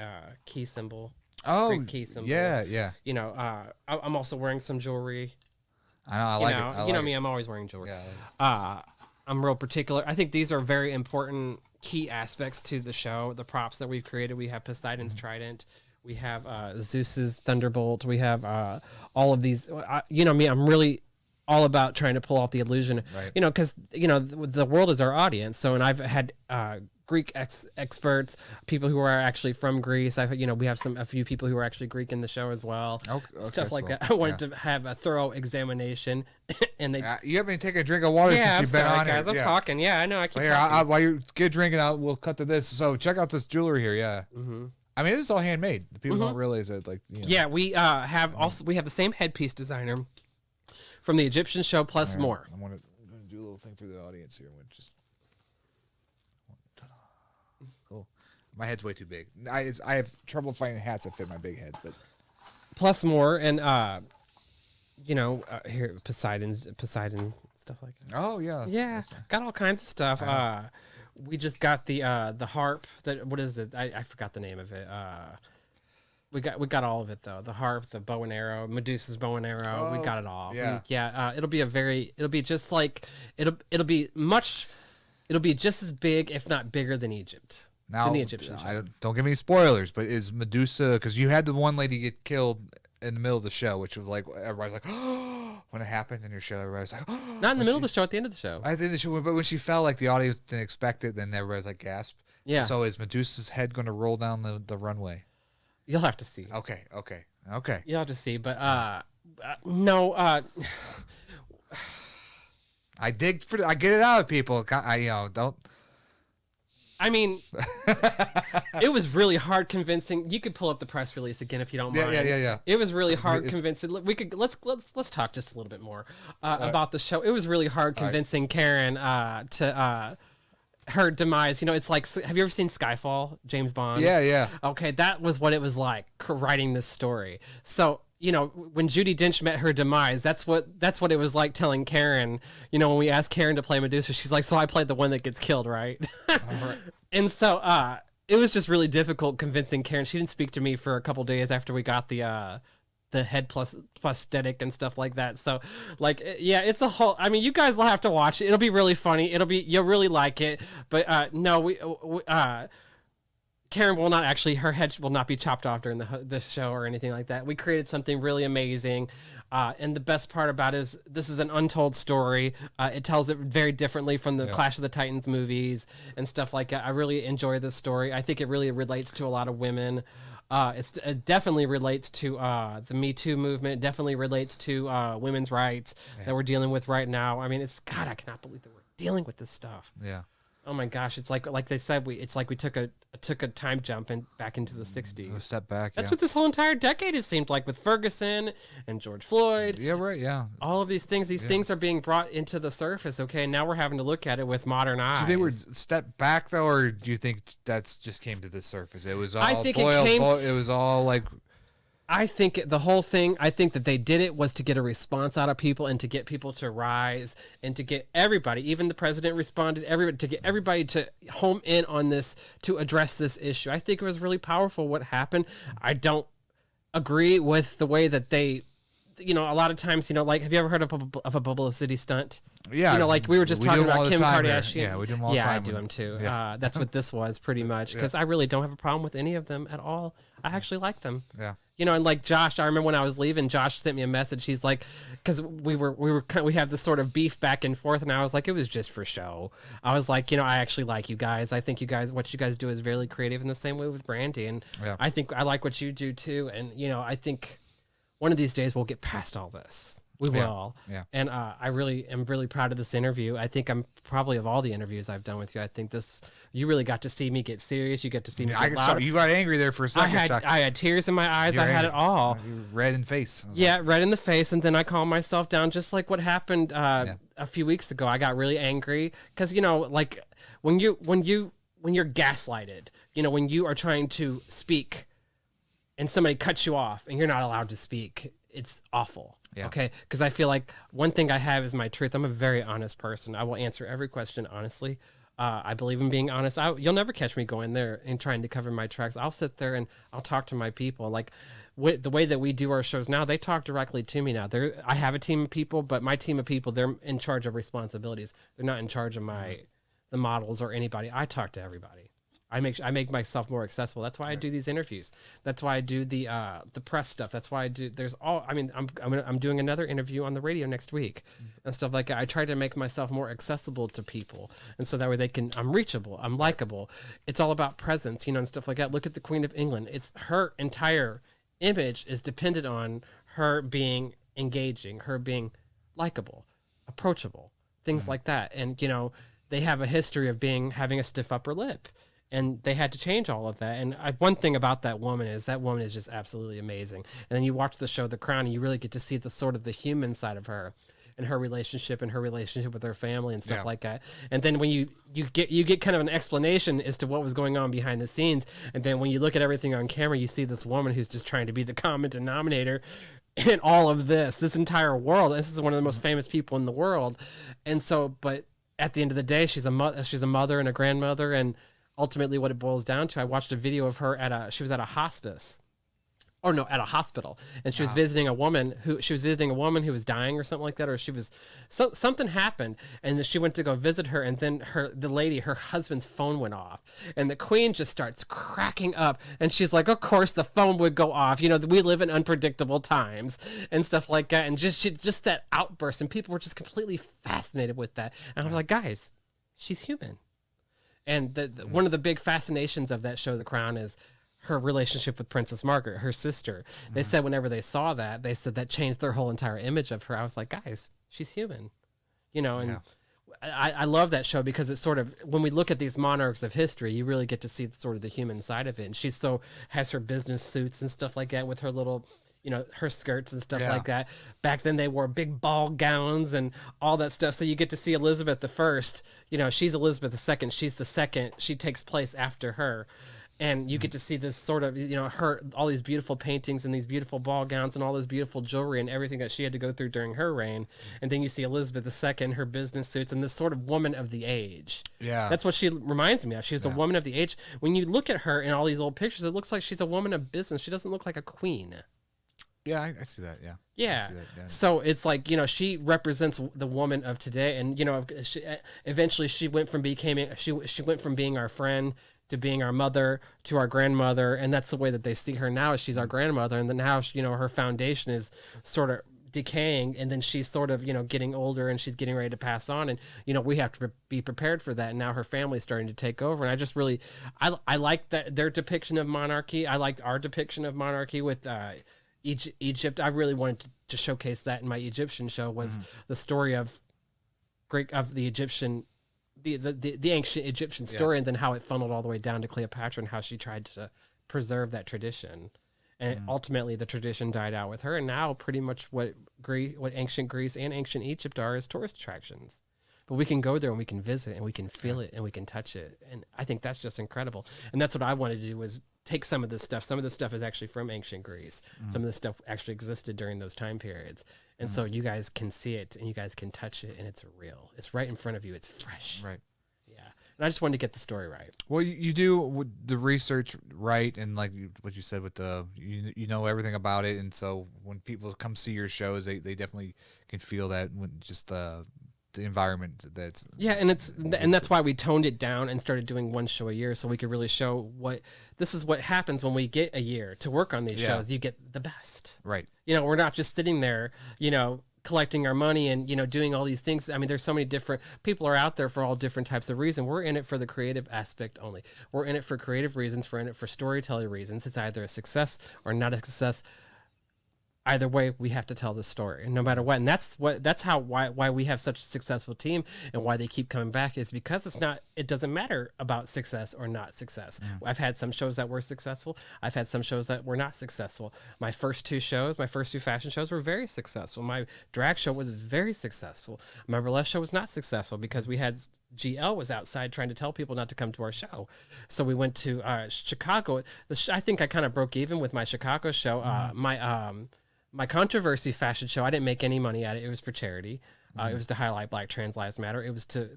symbol. Oh, Greek key symbol. Yeah. I'm also wearing some jewelry. I know, I like it. Me, I'm always wearing jewelry. Yeah. I'm real particular. I think these are very important key aspects to the show. The props that we've created. We have Poseidon's trident. We have Zeus's thunderbolt. We have all of these. Me, I'm really all about trying to pull off the illusion. Right. Because the world is our audience. So, and I've had Greek experts, people who are actually from Greece. We have a few people who are actually Greek in the show as well. Okay, stuff like that. I wanted to have a thorough examination, and they. You haven't even taken a drink of water since you've been on guys. I'm talking. Yeah, I know. I keep talking. While you get drinking, we'll cut to this. So check out this jewelry here. Yeah. Mm-hmm. I mean, this is all handmade. The people don't realize it. Yeah, we have the same headpiece designer from the Egyptian show, plus more. I'm gonna do a little thing for the audience here. Cool. My head's way too big. I have trouble finding hats that fit my big head, but plus more, and here Poseidon stuff like that. Oh yeah. Yeah, got all kinds of stuff. We just got the harp. What is it? I forgot the name of it. We got all of it though. The harp, the bow and arrow, Medusa's bow and arrow. We got it all. Yeah. It'll be just as big, if not bigger, than Egypt. Now, than the Egyptian show. Don't give me spoilers, but is Medusa, because you had the one lady get killed in the middle of the show, which was like, everybody's like, oh, when it happened in your show, everybody's like, oh. Not in the middle of the show, at the end of the show. I think the show, but when she fell, like the audience didn't expect it, then everybody's like, gasp. Yeah. So is Medusa's head going to roll down the runway? You'll have to see. Okay. You'll have to see, but no. I get it out of people. Don't. I mean, it was really hard convincing. You could pull up the press release again if you don't mind. Yeah. It was really hard convincing. Let's talk just a little bit more about the show. It was really hard convincing Karen to her demise. It's like, have you ever seen Skyfall, James Bond? Yeah. Okay, that was what it was like writing this story. So, when Judi Dench met her demise, that's what it was like telling Karen, when we asked Karen to play Medusa, she's like, so I played the one that gets killed, right? Right. And so it was just really difficult convincing Karen. She didn't speak to me for a couple days after we got the head prosthetic and stuff like that. So it's a whole, I mean, you guys will have to watch it. It'll be really funny. You'll really like it. But Karen will not her head will not be chopped off during the show or anything like that. We created something really amazing. And the best part about it is this is an untold story. It tells it very differently from the Clash of the Titans movies and stuff like that. I really enjoy this story. I think it really relates to a lot of women. It definitely relates to the Me Too movement. It definitely relates to women's rights that we're dealing with right now. I mean, I cannot believe that we're dealing with this stuff. Yeah. Oh my gosh, it's like they said, we took a time jump back into the 60s. A step back. That's what this whole entire decade it seemed like, with Ferguson and George Floyd. Yeah, right. Yeah. All of these things things are being brought into the surface. Okay, now we're having to look at it with modern eyes. Do you think we're step back though, or do you think that's just came to the surface? It was all it was all like. I think that they did it was to get a response out of people and to get people to rise and to get everybody, even the president responded, to get everybody to home in on this, to address this issue. I think it was really powerful what happened. I don't agree with the way that they you know, a lot of times, you know, like, have you ever heard of a publicity stunt? Yeah, You know, like we were just we talking do 'em all about the Kim time here. Kardashian. Yeah, we do 'em all the Yeah, I time do when- them too. yeah. That's what this was pretty much, because I really don't have a problem with any of them at all. I actually like them. Yeah. You know, and like Josh, I remember when I was leaving, Josh sent me a message. He's like, because we have this sort of beef back and forth, and I was like, it was just for show. I was like, you know, I actually like you guys. I think what you guys do is very creative in the same way with Brandy, and Yeah. I think I like what you do too. And you know, I think one of these days we'll get past all this. We will. Yeah. And I really am really proud of this interview. I think I'm probably, of all the interviews I've done with you, I think you really got to see me get serious. You get to see me I get saw loud. you got angry there for a second. Chuck. I had tears in my eyes. You I were had angry. it all. You were red in the face. I was Yeah, red in the face, and then I calmed myself down, just like what happened a few weeks ago. I got really angry because, you know, like when you're gaslighted, you know, when you are trying to speak and somebody cuts you off and you're not allowed to speak, it's awful. Yeah. Okay, because I feel like one thing I have is my truth. I'm a very honest person. I will answer every question honestly. I believe in being honest. You'll never catch me going there and trying to cover my tracks. I'll sit there and I'll talk to my people. Like the way that we do our shows now, they talk directly to me now. I have a team of people, but my team of people, they're in charge of responsibilities. They're not in charge of the models or anybody. I talk to everybody. I make myself more accessible. That's why I do these interviews. That's why I do the press stuff. That's why I do. I'm doing another interview on the radio next week and stuff like that. I try to make myself more accessible to people, and so that way I'm reachable. I'm likable. It's all about presence, you know, and stuff like that. Look at the Queen of England. It's her entire image is dependent on her being engaging, her being likable, approachable, things like that. And you know, they have a history of having a stiff upper lip. And they had to change all of that. And one thing about that woman is just absolutely amazing. And then you watch the show The Crown, and you really get to see the sort of the human side of her and her relationship with her family and stuff like that. And then when you get kind of an explanation as to what was going on behind the scenes. And then when you look at everything on camera, you see this woman who's just trying to be the common denominator in all of this entire world. This is one of the most famous people in the world. And so, but at the end of the day, she's a mother and a grandmother, and ultimately what it boils down to, I watched a video of her at a hospital, and she was visiting a woman who was dying or something like that, or something happened, and she went to go visit her, and then her husband's phone went off, and the Queen just starts cracking up, and she's like, of course the phone would go off, you know, we live in unpredictable times and stuff like that, and just that outburst, and people were just completely fascinated with that, and I was like, guys, she's human. And one of the big fascinations of that show, The Crown, is her relationship with Princess Margaret, her sister. They said whenever they saw that, they said that changed their whole entire image of her. I was like, guys, she's human, you know. And I love that show because it's sort of, when we look at these monarchs of history, you really get to see sort of the human side of it. And she has her business suits and stuff like that with her little, you know, her skirts and stuff like that. Back then they wore big ball gowns and all that stuff. So you get to see Elizabeth I. You know, she's Elizabeth II. She's the second. She takes place after her. And you get to see this sort of, you know, all these beautiful paintings and these beautiful ball gowns and all this beautiful jewelry and everything that she had to go through during her reign. And then you see Elizabeth II, her business suits, and this sort of woman of the age. Yeah. That's what she reminds me of. She's a woman of the age. When you look at her in all these old pictures, it looks like she's a woman of business. She doesn't look like a queen. Yeah, I see that. Yeah. Yeah. I see that, yeah. So it's like, you know, she represents the woman of today, and you know, eventually she went from being our friend to being our mother to our grandmother, and that's the way that they see her now. Is she's our grandmother, and then now you know her foundation is sort of decaying, and then she's sort of, you know, getting older, and she's getting ready to pass on, and you know we have to be prepared for that. And now her family's starting to take over, and I just really I like that their depiction of monarchy. I liked our depiction of monarchy with Egypt. I really wanted to showcase that in my Egyptian show, was the story of the Egyptian, the ancient Egyptian story, and then how it funneled all the way down to Cleopatra and how she tried to preserve that tradition. And ultimately the tradition died out with her, and now pretty much what ancient Greece and ancient Egypt are is tourist attractions. But we can go there and we can visit and we can feel it and we can touch it. And I think that's just incredible. And that's what I wanted to do, was take some of this stuff. Some of this stuff is actually from ancient Greece. Some of this stuff actually existed during those time periods. And so you guys can see it and you guys can touch it, and it's real. It's right in front of you. It's fresh. Right. Yeah. And I just wanted to get the story right. Well, you do the research right, and like what you said with the you know everything about it, and so when people come see your shows, they definitely can feel that when just the environment that's and that's why we toned it down and started doing one show a year, so we could really show this is what happens when we get a year to work on these shows. You get the best, right. We're not just sitting there, collecting our money and doing all these things. I mean, there's so many different people are out there for all different types of reasons. We're in it for the creative aspect only. We're in it for creative reasons. We're in it for storytelling reasons. It's either a success or not a success. Either way, we have to tell the story, and no matter what. And that's why we have such a successful team, and why they keep coming back is because it doesn't matter about success or not success. I've had some shows that were successful. I've had some shows that were not successful. My first two fashion shows were very successful. My drag show was very successful. My burlesque show was not successful because we had GL was outside trying to tell people not to come to our show. So we went to Chicago. I think I kind of broke even with my Chicago show. My controversy fashion show, I didn't make any money at it. It was for charity. It was to highlight Black Trans Lives Matter.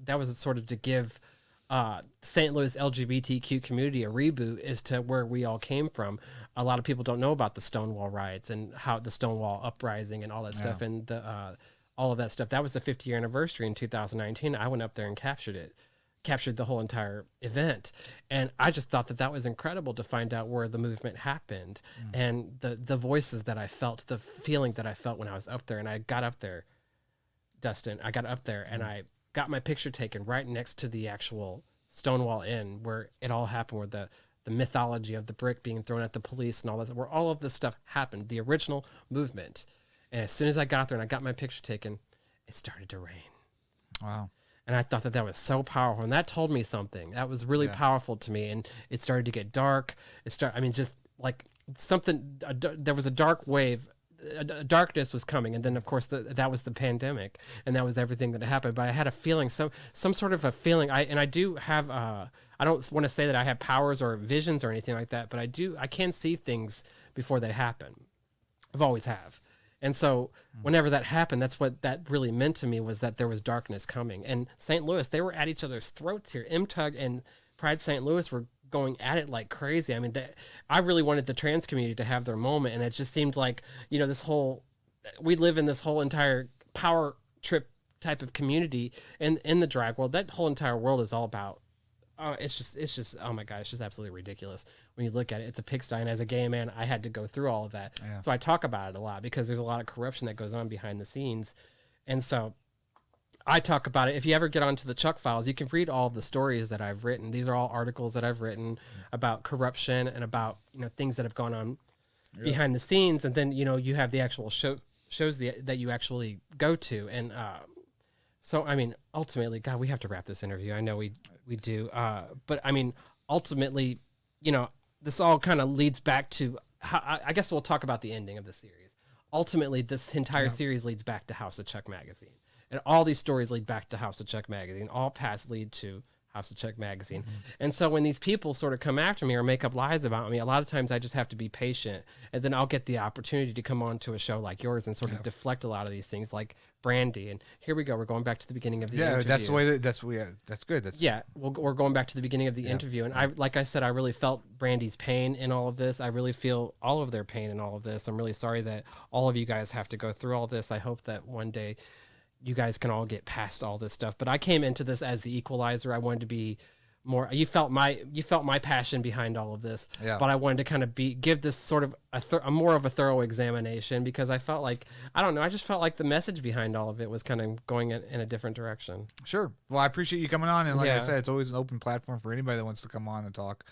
That was sort of to give St. Louis LGBTQ community a reboot as to where we all came from. A lot of people don't know about the Stonewall riots and how the Stonewall uprising and all that stuff and all of that stuff. That was the 50-year anniversary in 2019. I went up there and captured the whole entire event. And I just thought that was incredible to find out where the movement happened and the voices that I felt, the feeling that I felt when I was up there. And I got up there, Dustin, and I got my picture taken right next to the actual Stonewall Inn where it all happened, where the mythology of the brick being thrown at the police and all that, where all of this stuff happened, the original movement. And as soon as I got there and I got my picture taken, it started to rain. Wow. And I thought that was so powerful, and that told me something. That was really powerful to me, and it started to get dark. Just like something. There was a dark wave, darkness was coming, and then of course that was the pandemic, and that was everything that happened. But I had a feeling, some sort of a feeling. I do have. I don't want to say that I have powers or visions or anything like that, but I can see things before they happen. I've always have. And so whenever that happened, that's what that really meant to me, was that there was darkness coming. And St. Louis, they were at each other's throats here. MTUG and Pride St. Louis were going at it like crazy. I mean, I really wanted the trans community to have their moment. And it just seemed like, we live in this whole entire power trip type of community in the drag world. That whole entire world is all about, it's just, oh my God, it's just absolutely ridiculous. When you look at it, it's a pigsty. And as a gay man, I had to go through all of that. Yeah. So I talk about it a lot because there's a lot of corruption that goes on behind the scenes. And so I talk about it. If you ever get onto the Chuck Files, you can read all the stories that I've written. These are all articles that I've written about corruption and about, things that have gone on behind the scenes. And then, you have the actual shows that you actually go to. And, so, I mean, ultimately, God, we have to wrap this interview. I know we do. But I mean, ultimately, this all kind of leads back to how, I guess we'll talk about the ending of the series. Ultimately, this entire series leads back to House of Chuck magazine. And all these stories lead back to House of Chuck magazine. All paths lead to House of Chuck magazine. And so when these people sort of come after me or make up lies about me, a lot of times I just have to be patient. And then I'll get the opportunity to come on to a show like yours and sort of deflect a lot of these things, like Brandy. And here we go. We're going back to the beginning of the interview. That's the way that's good. We're going back to the beginning of the interview. And like I said, I really felt Brandy's pain in all of this. I really feel all of their pain in all of this. I'm really sorry that all of you guys have to go through all this. I hope that one day you guys can all get past all this stuff. But I came into this as the equalizer. I wanted to be more, you felt my passion behind all of this, but I wanted to kind of give this sort of a more of a thorough examination, because I felt like, I just felt like the message behind all of it was kind of going in a different direction. Sure. Well, I appreciate you coming on. And like I said, it's always an open platform for anybody that wants to come on and talk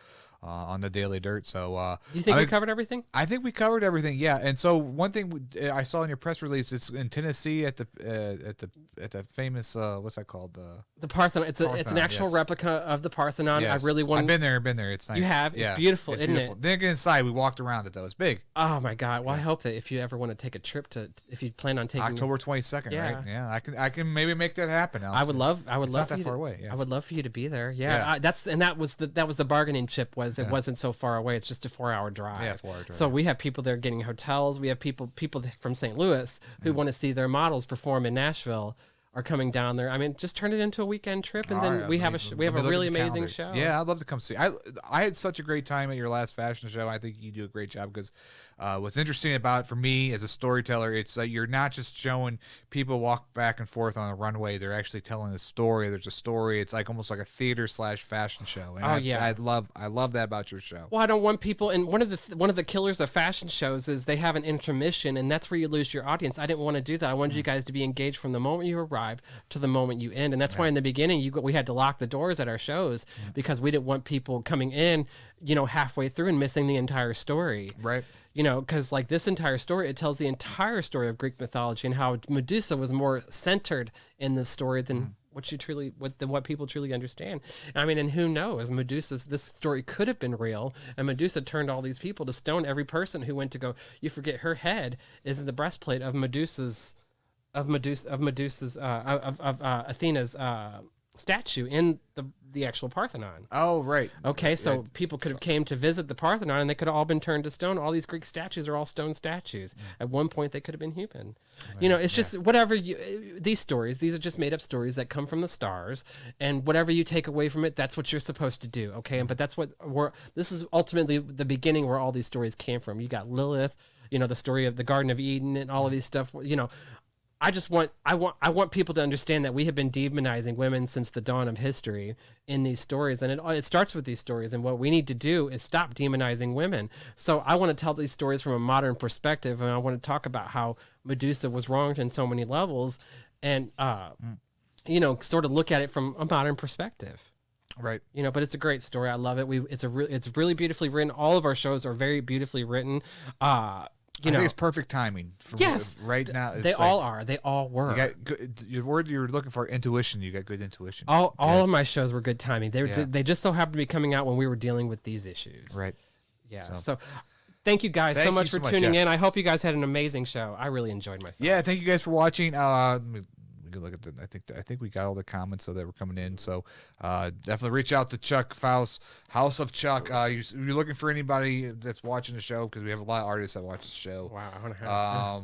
on the Daily Dirt. So you think we covered everything? I think we covered everything. Yeah. And so one thing I saw in your press release, it's in Tennessee at the famous what's that called? The Parthenon. It's an actual replica of the Parthenon. Yes. I really want. I've been there. It's nice. You have. Yeah. It's beautiful, it's isn't beautiful. it? Then get inside. We walked around it though. It's big. Oh my God. Well, I hope that if you ever want to take a trip if you plan on taking October 22nd, right? Yeah. I can maybe make that happen. I would love. It's not that far away. Yeah, I would love for you to be there. Yeah. That was the bargaining chip. It wasn't so far away. It's just a 4-hour drive. Yeah, 4-hour drive. So we have people there getting hotels. We have people from St. Louis who want to see their models perform in Nashville are coming down there. I mean, just turn it into a weekend trip, and then we have a really amazing show. Yeah, I'd love to come see. I had such a great time at your last fashion show. I think you do a great job because what's interesting about it for me as a storyteller, it's you're not just showing people walk back and forth on a runway. They're actually telling a story. There's a story. It's like almost like a theater / fashion show. And I love that about your show. Well, I don't want people, and one of the killers of fashion shows is they have an intermission, and that's where you lose your audience. I didn't want to do that. I wanted you guys to be engaged from the moment you arrive to the moment you end, and that's why in the beginning we had to lock the doors at our shows because we didn't want people coming in, halfway through and missing the entire story. Right. Because like this entire story, it tells the entire story of Greek mythology and how Medusa was more centered in the story than what people truly understand. I mean, and who knows? This story could have been real, and Medusa turned all these people to stone every person who went to go. You forget her head is in the breastplate of Athena's statue in the actual Parthenon. Oh, right. Okay, so people could have came to visit the Parthenon, and they could have all been turned to stone. All these Greek statues are all stone statues. At one point, they could have been human. It's just whatever these stories. These are just made up stories that come from the stars, and whatever you take away from it, that's what you're supposed to do. Okay, but that's what this is ultimately the beginning where all these stories came from. You got Lilith, the story of the Garden of Eden, and all of these stuff. I want people to understand that we have been demonizing women since the dawn of history in these stories, and it starts with these stories. And what we need to do is stop demonizing women. So I want to tell these stories from a modern perspective, and I want to talk about how Medusa was wronged in so many levels, and sort of look at it from a modern perspective. Right. But it's a great story. I love it. It's really beautifully written. All of our shows are very beautifully written. I think it's perfect timing. Right now, they all are. They all were. You got good, your word you're looking for, intuition. You got good intuition. All of my shows were good timing. They just so happened to be coming out when we were dealing with these issues. Right. Yeah. So thank you guys so much for tuning in. I hope you guys had an amazing show. I really enjoyed myself. Yeah. Thank you guys for watching. We can look at I think we got all the comments that were coming in. So definitely reach out to Chuck Pfoutz, House of Chuck. You're looking for anybody that's watching the show because we have a lot of artists that watch the show. Wow.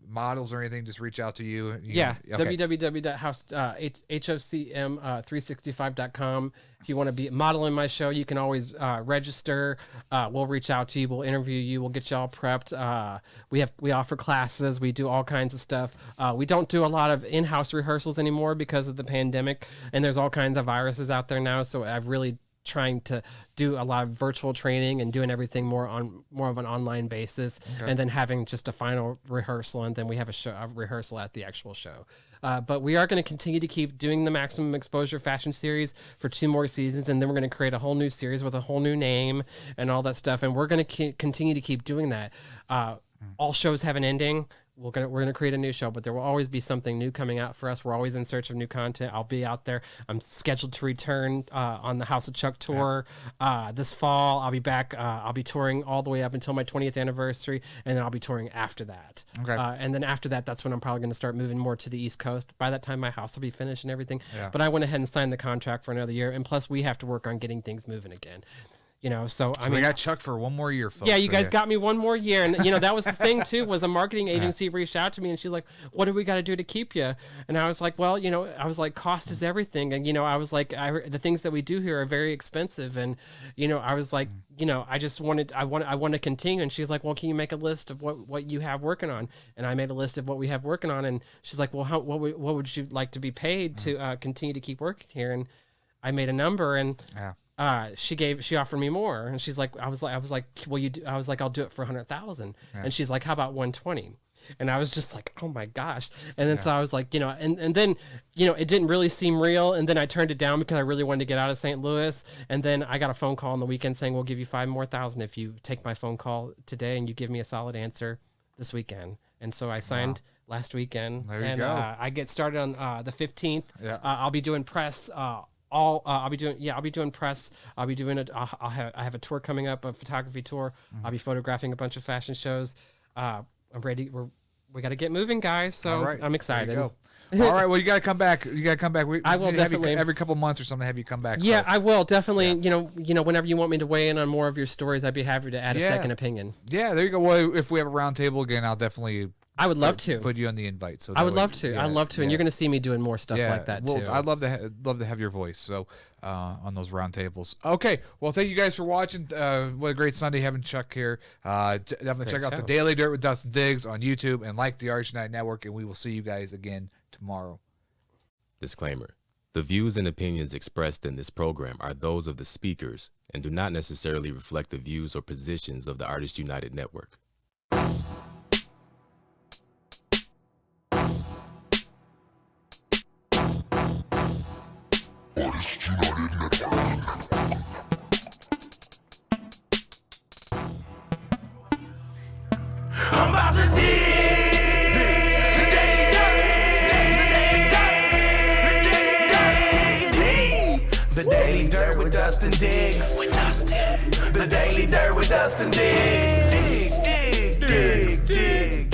Models or anything, just reach out to you. Okay. www.hocm365.com. If you want to be modeling my show, you can always register. We'll reach out to you. We'll interview you. We'll get you all prepped. We offer classes. We do all kinds of stuff. We don't do a lot of in-house rehearsals anymore because of the pandemic, and there's all kinds of viruses out there now. So I've really trying to do a lot of virtual training and doing everything more of an online basis, and then having just a final rehearsal, and then we have a rehearsal at the actual show. But we are going to continue to keep doing the Maximum Exposure Fashion Series for 2 more seasons, and then we're going to create a whole new series with a whole new name and all that stuff, and we're going to continue to keep doing that. All shows have an ending. We're gonna create a new show, but there will always be something new coming out for us. We're always in search of new content. I'll be out there. I'm scheduled to return on the House of Chuck tour this fall. I'll be back. I'll be touring all the way up until my 20th anniversary, and then I'll be touring after that. Okay. And then after that, that's when I'm probably going to start moving more to the East Coast. By that time, my house will be finished and everything. Yeah. But I went ahead and signed the contract for another year, and plus we have to work on getting things moving again. So I mean, we got Chuck for 1 more year, folks. Yeah, you guys got me 1 more year, and that was the thing too. Was a marketing agency reached out to me, and she's like, "What do we got to do to keep you?" And I was like, "Well, I was like, cost is everything," and I was like, the things that we do here are very expensive, and I was like, I want to continue, and she's like, "Well, can you make a list of what you have working on?" And I made a list of what we have working on, and she's like, "Well, what would you like to be paid to continue to keep working here?" And I made a number, and she offered me more, and she's like, I was like, well, I was like, I'll do it for 100,000, and she's like, how about 120? And I was just like, oh my gosh. And then so I was like, and then it didn't really seem real, and then I turned it down because I really wanted to get out of St. Louis, and then I got a phone call on the weekend saying, we'll give you 5,000 more if you take my phone call today and you give me a solid answer this weekend. And so I signed last weekend, there you go. I get started on the 15th. I'll be doing press. I'll be doing press. I'll be doing I have a tour coming up, a photography tour. I'll be photographing a bunch of fashion shows. I'm ready. We got to get moving, guys. So I'm excited. All right. Well, you got to come back. I will definitely every couple months or something have you come back. Yeah, I will definitely. Yeah. Whenever you want me to weigh in on more of your stories, I'd be happy to add a second opinion. Yeah, there you go. Well, if we have a round table again, I'll definitely. I would love to put you on the invite. So I would that way- love to. yeah, I'd love to, and yeah. you're going to see me doing more stuff like that well, too. I'd love to have your voice. So on those round tables. Okay, well, thank you guys for watching. What a great Sunday having Chuck here. Definitely check out the show. Daily Dirt with Dustin Diggs on YouTube and like the Arch United Network, and we will see you guys again tomorrow. Disclaimer. The views and opinions expressed in this program are those of the speakers and do not necessarily reflect the views or positions of the Artists United Network. I'm about to dig the Daily Dirt with Dustin Diggs. The Daily Dirt with Dustin Diggs. Dig.